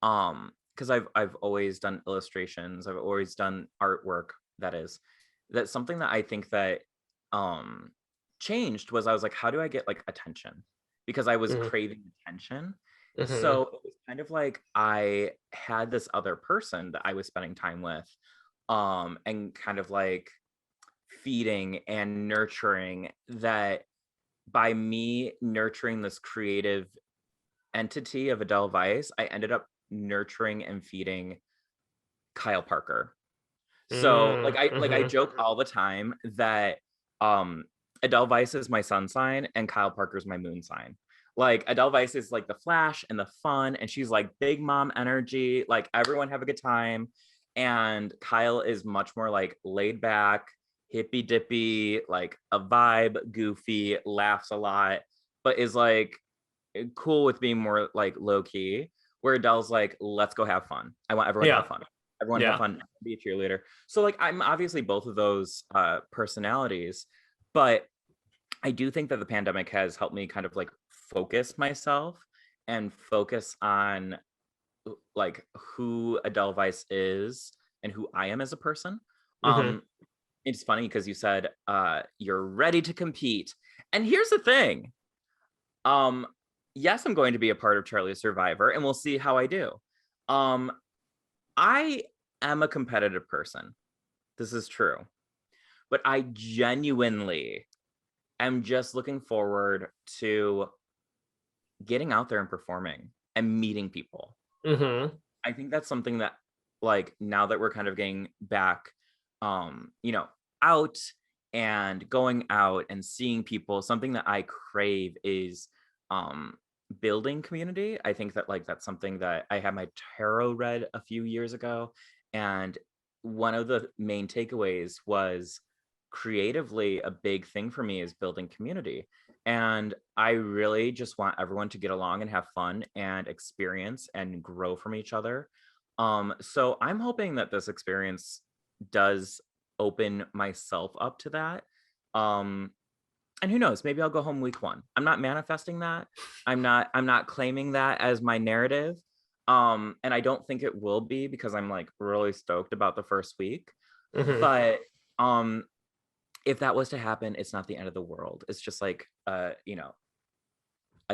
because I've always done illustrations, I've always done artwork, that is. That's something that I think that um changed was I was like, how do I get like attention? Because I was Mm-hmm. craving attention. Mm-hmm. So it was kind of like I had this other person that I was spending time with, and kind of like feeding and nurturing that. By me nurturing this creative entity of Adele Vice, I ended up nurturing and feeding Kyle Parker. So like I Mm-hmm. joke all the time that um Adele Vice is my sun sign and Kyle Parker's my moon sign. Like Adele Vice is like the flash and the fun, and she's like big mom energy, like everyone have a good time. And Kyle is much more like laid back, hippy dippy, like a vibe, goofy, laughs a lot, but is like cool with being more like low key. Where Adele's like, let's go have fun. I want everyone to Yeah. have fun. Everyone have Yeah. fun, be a cheerleader. So like I'm obviously both of those personalities, but I do think that the pandemic has helped me kind of like focus myself and focus on like who Adele Vice is and who I am as a person. Mm-hmm. Um, it's funny because you said you're ready to compete. And here's the thing. Um, yes, I'm going to be a part of Charlie's Survivor, and we'll see how I do. Um, I am a competitive person. This is true. But I genuinely am just looking forward to getting out there and performing and meeting people. Mm-hmm. I think that's something that, like, now that we're kind of getting back, out and going out and seeing people, something that I crave is um, building community. I think that, like, that's something that I had my tarot read a few years ago. And one of the main takeaways was creatively a big thing for me is building community. And I really just want everyone to get along and have fun and experience and grow from each other. So I'm hoping that this experience does open myself up to that. Um, and who knows, maybe I'll go home week 1. I'm not manifesting that. I'm not claiming that as my narrative. And I don't think it will be because I'm like really stoked about the first week. Mm-hmm. But if that was to happen, it's not the end of the world. It's just like a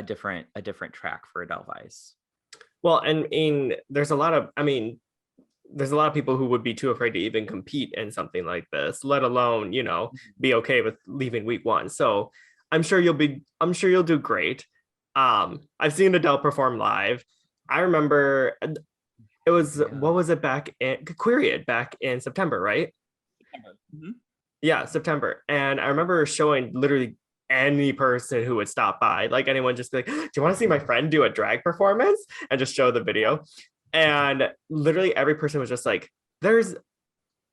different track for Adele Vice. Well, and there's a lot of people who would be too afraid to even compete in something like this, let alone, be okay with leaving week 1. So I'm sure you'll do great. I've seen Adele perform live. I remember it was, Yeah. what was it, back in Queeried back in September, right? Mhm. Yeah, September. And I remember showing literally any person who would stop by, like anyone just be like, do you want to see my friend do a drag performance? And just show the video. And literally every person was just like, there's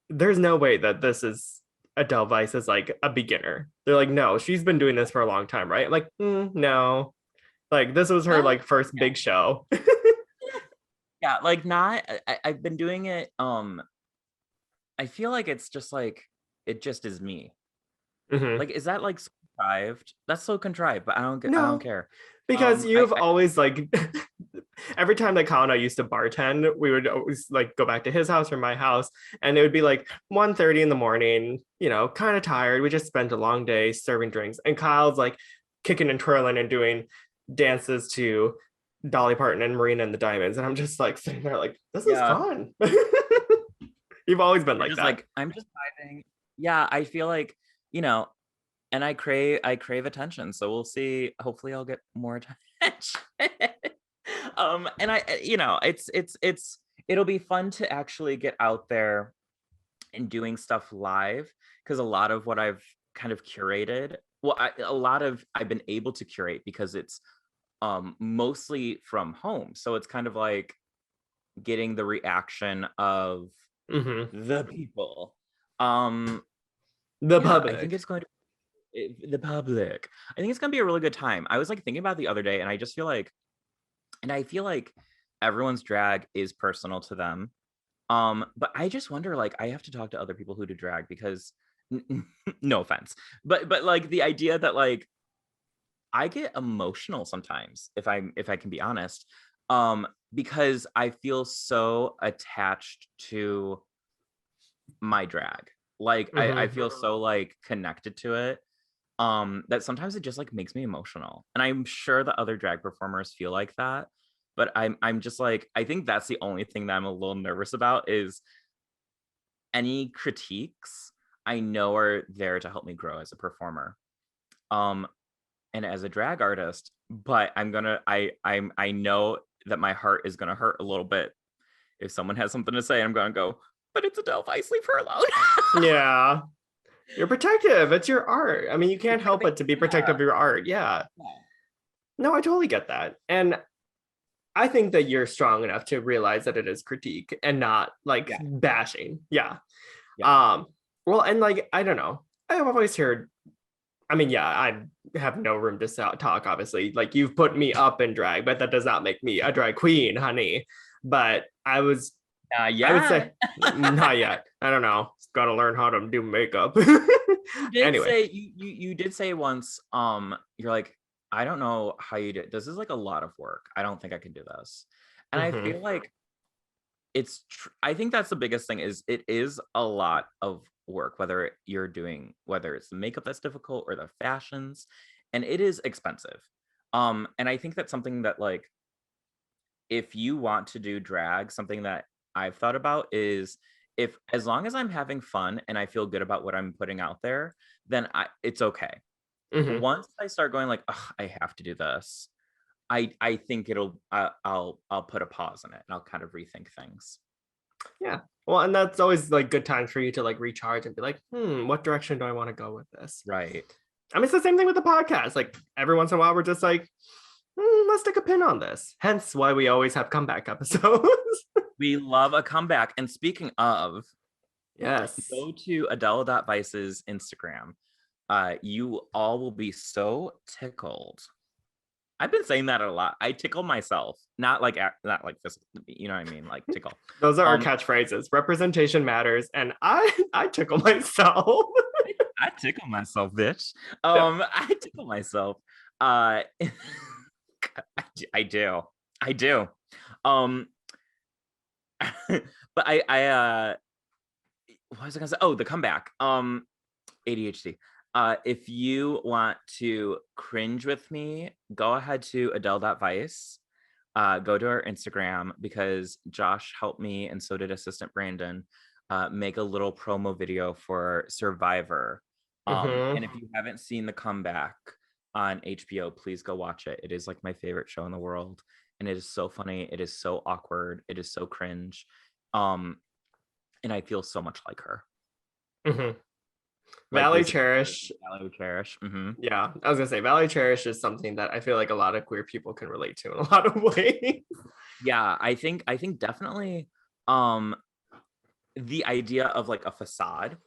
no way that this is Adele Vice is like a beginner. They're like, no, she's been doing this for a long time, right? I'm like, no. Like this was her Well, like first yeah, big show. yeah, like not. I've been doing it. I feel like it's just like it just is me. Mhm. Like, is that like so contrived? That's so contrived, but I don't No, care. because I you've always like every time that Kyle and I used to bartend, we would always like go back to his house or my house, and it would be like 1:30 in the morning, kind of tired. We just spent a long day serving drinks, and Kyle's like kicking and twirling and doing dances to Dolly Parton and Marina and the Diamonds, and I'm just like sitting there like, this is Yeah. fun. You've always been like Just that. like, I'm just vibing. Yeah, I feel like, and I crave attention. So we'll see. Hopefully I'll get more attention. And it'll be fun to actually get out there and doing stuff live, because a lot of what I've kind of curated, I've been able to curate because it's mostly from home. So it's kind of like getting the reaction of the people. The Yeah, public. I think it's going to the public. I think it's gonna be a really good time. I was like thinking about it the other day, and I feel like everyone's drag is personal to them. But I just wonder, like, I have to talk to other people who do drag because no offense, but like the idea that like I get emotional sometimes, if I can be honest, because I feel so attached to my drag. Like I feel so like connected to it, that sometimes it just like makes me emotional. And I'm sure that other drag performers feel like that, but I'm just like, I think that's the only thing that I'm a little nervous about, is any critiques I know are there to help me grow as a performer, and as a drag artist. But I know that my heart is gonna hurt a little bit if someone has something to say. I'm gonna go, but it's Adele Vice, leave her alone. Yeah. You're protective. It's your art. I mean, you can't help but to be protective of your art. Yeah. No, I totally get that. And I think that you're strong enough to realize that it is critique and not like bashing. Yeah. Well, and like, I don't know. I've always heard, I mean, yeah, I have no room to talk, obviously. Like, you've put me up in drag, but that does not make me a drag queen, honey. But I would say, not yet. I don't know. Got to learn how to do makeup. Anyway. You did say once, you're like, I don't know how you do it. This is like a lot of work. I don't think I can do this. And I feel like I think that's the biggest thing, is it is a lot of work, whether it's the makeup that's difficult or the fashions, and it is expensive. And I think that's something that, like, if you want to do drag, something that I've thought about is, as long as I'm having fun and I feel good about what I'm putting out there, then it's okay. Once I start going like, I have to do this, I think I'll put a pause in it and I'll kind of rethink things. Yeah. Well, and that's always like good time for you to like recharge and be like, what direction do I want to go with this? Right. I mean, it's the same thing with the podcast. Like, every once in a while, we're just like, let's take a pin on this. Hence why we always have comeback episodes. We love a comeback. And speaking of, yes, go to Adele.Vice's Instagram. You all will be so tickled. I've been saying that a lot. I tickle myself, not like this, you know what I mean, like tickle. Those are our catchphrases. Representation matters, and I tickle myself. I tickle myself, bitch. I tickle myself. I do. But what was I gonna say? Oh, the comeback. ADHD. If you want to cringe with me, go ahead to Adele.Vice. Go to our Instagram, because Josh helped me, and so did assistant Brandon, make a little promo video for Survivor. And if you haven't seen the comeback on HBO, please go watch it. It is like my favorite show in the world, and it is so funny. It is so awkward. It is so cringe. And I feel so much like her. Valley Cherish. Yeah, I was gonna say Valley Cherish is something that I feel like a lot of queer people can relate to in a lot of ways. Yeah, I think definitely the idea of like a facade,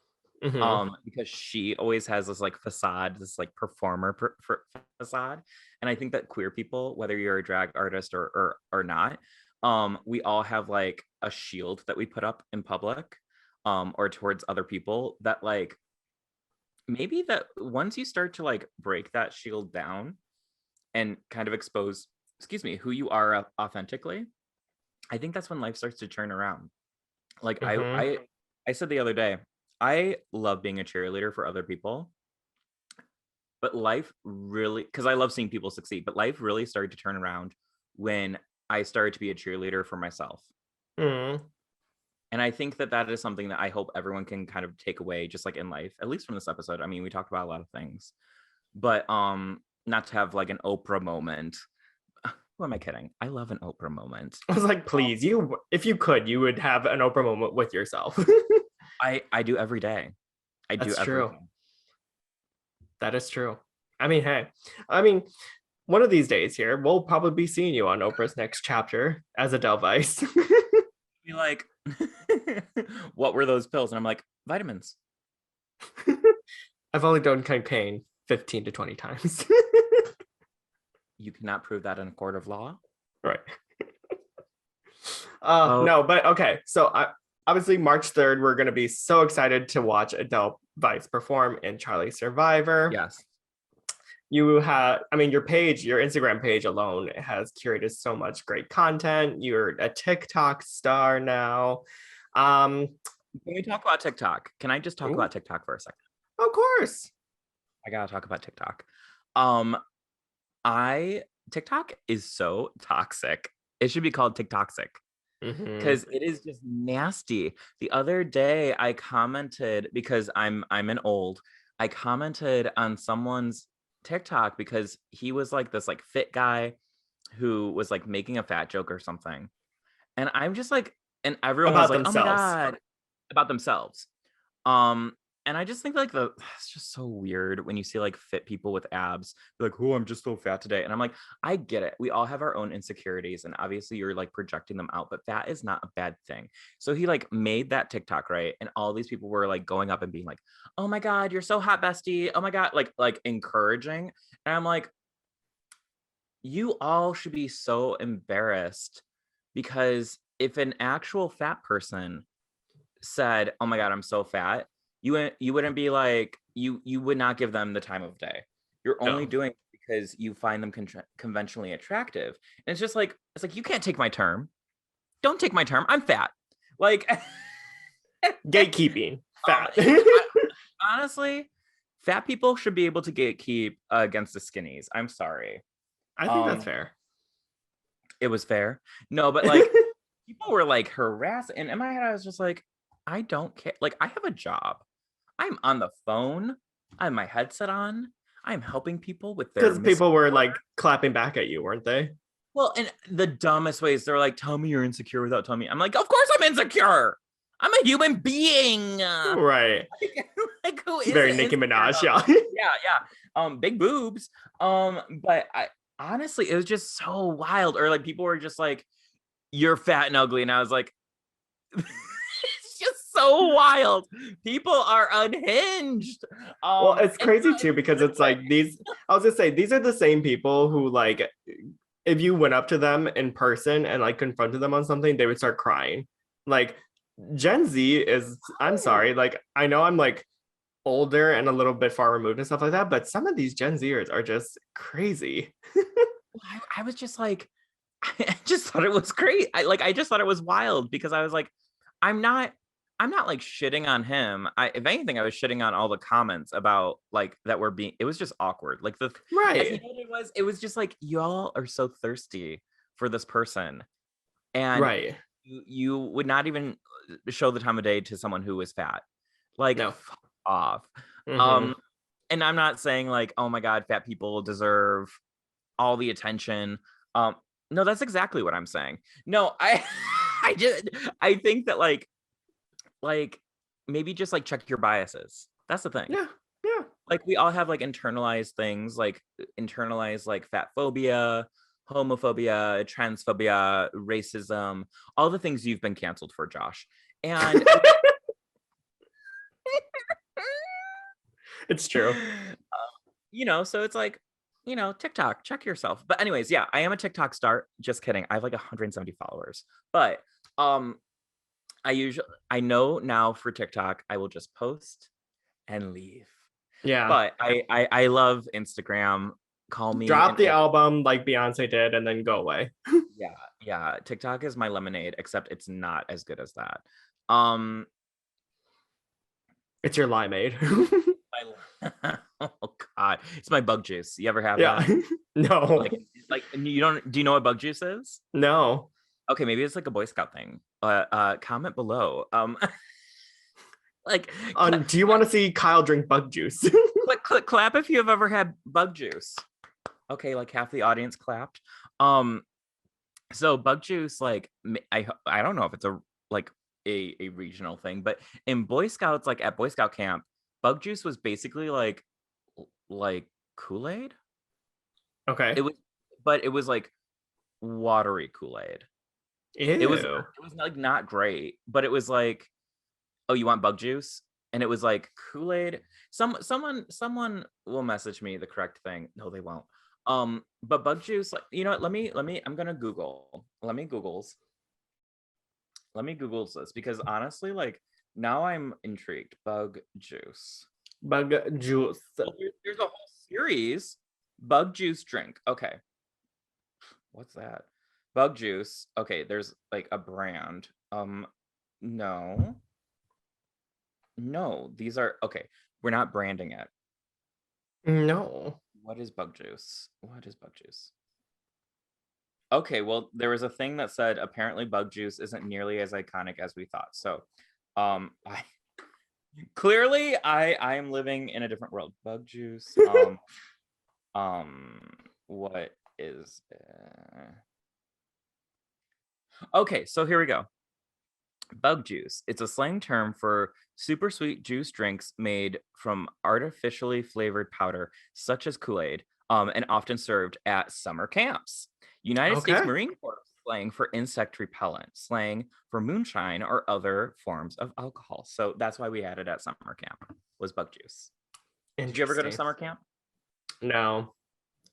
because she always has this like facade, this like performer facade. And I think that queer people, whether you're a drag artist or not, we all have like a shield that we put up in public, or towards other people, that like, maybe that once you start to like break that shield down and kind of expose who you are authentically, I think that's when life starts to turn around. Like Mhm. I said the other day, I love being a cheerleader for other people, but life really, because I love seeing people succeed, but life really started to turn around when I started to be a cheerleader for myself. Mhm. And I think that that is something that I hope everyone can kind of take away, just like in life, at least from this episode. I mean, we talked about a lot of things, but not to have like an Oprah moment. Who am I kidding? I love an Oprah moment. I was like, please, if you could, you would have an Oprah moment with yourself. I do every day. I do That's every true. day. That is true. I mean, hey, I mean, one of these days here, we'll probably be seeing you on Oprah's next chapter as Adele Vice. Be like, what were those pills? And I'm like, vitamins. I've only done cocaine 15 to 20 times. You cannot prove that in a court of law. Right. Oh. No, but okay. So obviously March 3rd, we're going to be so excited to watch Adele Vice perform in Charlie Survivor. Yes. You have, I mean, your Instagram page alone has curated so much great content. You're a TikTok star now. Can we talk about TikTok? Can I just talk Ooh. about TikTok for a second? Of course. I gotta talk about TikTok. TikTok is so toxic. It should be called TikToxic because it is just nasty. The other day I commented, because I'm an old, I commented on someone's TikTok because he was like this like fit guy who was like making a fat joke or something. And I'm just like, and everyone was About like, oh my themselves. God, about themselves. And I just think like it's just so weird when you see like fit people with abs, like, oh, I'm just so fat today. And I'm like, I get it. We all have our own insecurities, and obviously you're like projecting them out, but fat is not a bad thing. So he like made that TikTok, right? And all these people were like going up and being like, oh my God, you're so hot, bestie. Oh my God, like encouraging. And I'm like, you all should be so embarrassed, because if an actual fat person said, oh my God, I'm so fat, you wouldn't be like, you would not give them the time of day. You're only No. doing it because you find them conventionally attractive. And it's like, you can't take my term. Don't take my term. I'm fat. Like, Gatekeeping. Fat. honestly, fat people should be able to gatekeep against the skinnies. I'm sorry. I think that's fair. It was fair. No, but like people were like harassing, and in my head I was just like, I don't care. Like, I have a job. I'm on the phone. I have my headset on. I'm helping people with their Because people were like clapping back at you, weren't they? well, in the dumbest ways. They're like, tell me you're insecure without telling me. I'm like, of course I'm insecure. I'm a human being. Right. Like, who is Very Nicki Minaj, yeah. Yeah. Big boobs. But I honestly, it was just so wild. Or like people were just like, you're fat and ugly. And I was like, it's just so wild. People are unhinged. Well, it's crazy too, because it's like I was gonna say, these are the same people who like, if you went up to them in person and like confronted them on something, they would start crying. Like Gen Z is, I'm sorry, like I know I'm like older and a little bit far removed and stuff like that, but some of these Gen Zers are just crazy. I was just like, I just thought it was great. I just thought it was wild, because I was like, I'm not like shitting on him. If anything, I was shitting on all the comments about like that were being, it was just awkward. Like Right. it was just like, y'all are so thirsty for this person. And Right. you would not even show the time of day to someone who was fat. Like, No. fuck off. Mhm. And I'm not saying like, oh my God, fat people deserve all the attention. No, that's exactly what I'm saying. No, I think that like maybe just like check your biases. That's the thing. Yeah. Yeah. Like we all have like internalized things, like internalized like fat phobia, homophobia, transphobia, racism, all the things you've been canceled for, Josh. And It's true. so it's like, TikTok, check yourself. But anyways, yeah, I am a TikTok star. Just kidding. I have like 170 followers. But I know now for TikTok, I will just post and leave. Yeah. But I love Instagram call me Drop an the old- album like Beyonce did and then go away. yeah. TikTok is my lemonade, except it's not as good as that. It's your limeade. Oh God, it's my bug juice. You ever have Yeah. that? No. Like you don't? Do you know what bug juice is? No. Okay, maybe it's like a Boy Scout thing. Comment below. Like Do you want to see Kyle drink bug juice? click, clap if you have ever had bug juice. Okay, like half the audience clapped. So bug juice, like I don't know if it's a regional thing, but in Boy Scouts, like at Boy Scout camp, bug juice was basically like Kool-Aid. Okay. It was like watery Kool-Aid. Ew. It was like not great, but it was like, oh, you want bug juice? And it was like Kool-Aid. Someone will message me the correct thing. No, they won't. But bug juice, like, you know what? Let me I'm gonna Google. Let me Googles this, because honestly, like, now I'm intrigued. Bug juice. Bug juice. Well, there's a whole series. Bug juice drink. Okay. What's that? Bug juice. Okay, there's like a brand. No, these are okay. We're not branding it. No. What is bug juice? Okay, well, there was a thing that said apparently bug juice isn't nearly as iconic as we thought. So, I clearly I am living in a different world. Bug juice. What is? Okay, so here we go. Bug juice. It's a slang term for super sweet juice drinks made from artificially flavored powder, such as Kool-Aid, and often served at summer camps. United States Okay. Marine Corps slang for insect repellent, slang for moonshine or other forms of alcohol. So that's why we had it at summer camp, was bug juice. Did you ever go to Interesting. summer camp? No,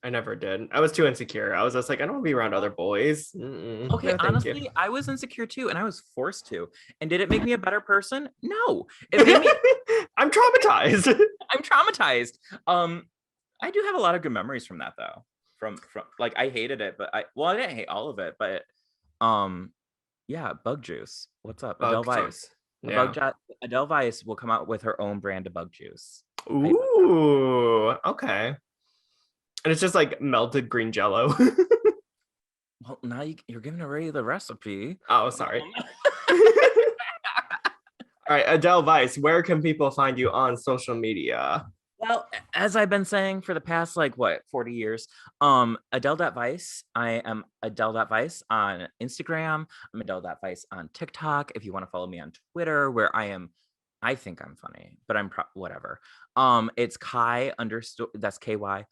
I never did. I was too insecure. I was just like, I don't want to be around other boys. Mm-mm. Okay, No, thank you. honestly, I was insecure too, and I was forced to. And did it make me a better person? No. It made me I'm traumatized. I'm traumatized. I do have a lot of good memories from that though. From like, I hated it, but I didn't hate all of it, but yeah, bug juice. What's up? Adele Bug Vice. juice. Yeah. Adele Vice will come out with her own brand of bug juice. Ooh, okay. And it's just like melted green jello. Well, now you're giving away the recipe. Oh, sorry. All right, Adele Vice, where can people find you on social media? Well, as I've been saying for the past 40 years, Adele.Vice. I am Adele.Vice on Instagram. I'm Adele.Vice on TikTok. If you want to follow me on Twitter, where I think I'm funny, but I'm whatever. It's Kai underscore, that's KY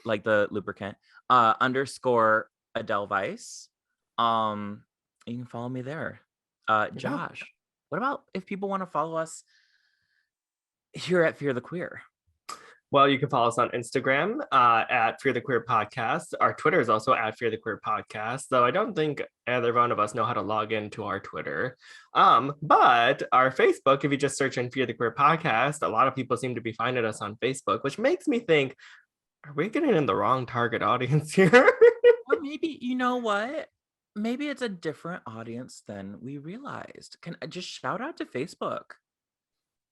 like the lubricant, underscore Adele Vice. You can follow me there. Josh, what about if people want to follow us here at Fear the Queer? Well, you can follow us on Instagram at Fear the Queer Podcast. Our Twitter is also at Fear the Queer Podcast, though I don't think either one of us know how to log into our Twitter. But our Facebook, if you just search in Fear the Queer Podcast, a lot of people seem to be finding us on Facebook, which makes me think, are we getting in the wrong target audience here? Or maybe, you know what? Maybe it's a different audience than we realized. Can I just shout out to Facebook?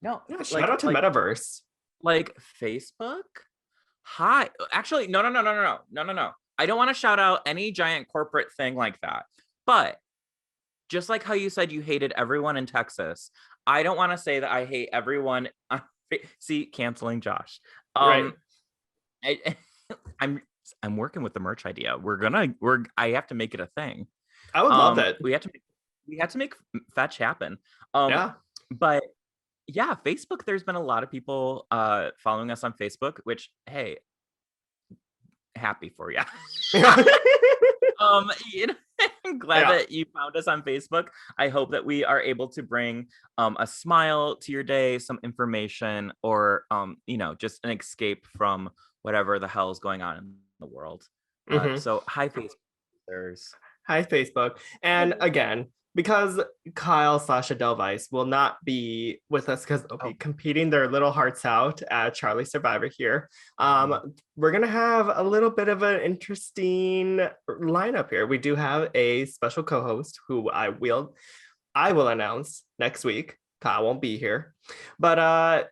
No, Yeah, shout out to Metaverse. Like Facebook? Hi. Actually, no. I don't want to shout out any giant corporate thing like that. But just like how you said you hated everyone in Texas, I don't want to say that I hate everyone. See, canceling Josh. Right. I'm working with the merch idea. I have to make it a thing. I would love that. We have to make fetch happen. Yeah. But yeah, Facebook, there's been a lot of people following us on Facebook, which, hey, happy for you. I'm glad that you found us on Facebook. I hope that we are able to bring a smile to your day, some information, or just an escape from whatever the hell is going on in the world. So hi, Facebookers. Hi, Facebook. And again, because Kyle / Adele Vice will not be with us because they'll be competing their little hearts out at Charlie Survivor here. We're gonna have a little bit of an interesting lineup here. We do have a special co-host who I will announce next week. Kyle won't be here, but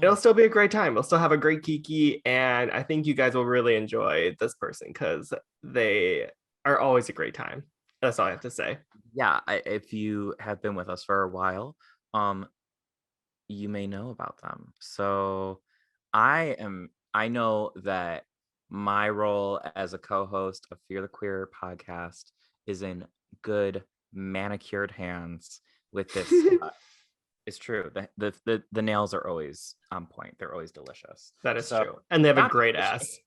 it'll still be a great time. We'll still have a great Kiki, and I think you guys will really enjoy this person because they are always a great time. That's all I have to say. Yeah, if you have been with us for a while, you may know about them. So I know that my role as a co-host of Fear the Queer podcast is in good manicured hands with this. It's true. The nails are always on point. They're always delicious. That is true. And they have a great delicious. ass.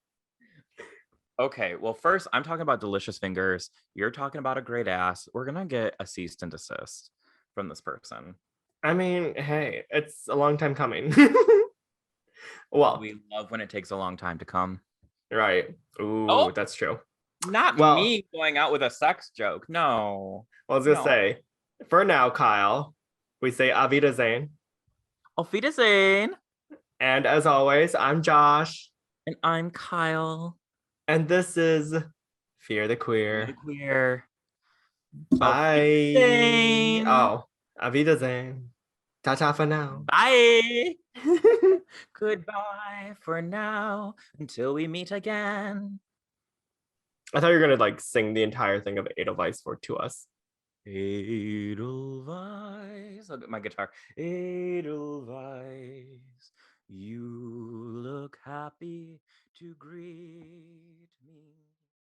Okay, well, first I'm talking about delicious fingers. You're talking about a great ass. We're gonna get a cease and desist from this person. I mean, hey, it's a long time coming. Well, we love when it takes a long time to come. Right. Ooh, that's true. Not me going out with a sex joke. No. I was gonna say, for now, Kyle, we say Auf Wiedersehen. Auf Wiedersehen. And as always, I'm Josh. And I'm Kyle. And this is Fear the Queer. Fear the Queer. Bye. Auf Wiedersehen. Ta-ta for now. Bye. Goodbye for now until we meet again. I thought you were gonna like sing the entire thing of Edelweiss to us. Edelweiss. I'll get my guitar. Edelweiss, you look happy to greet me.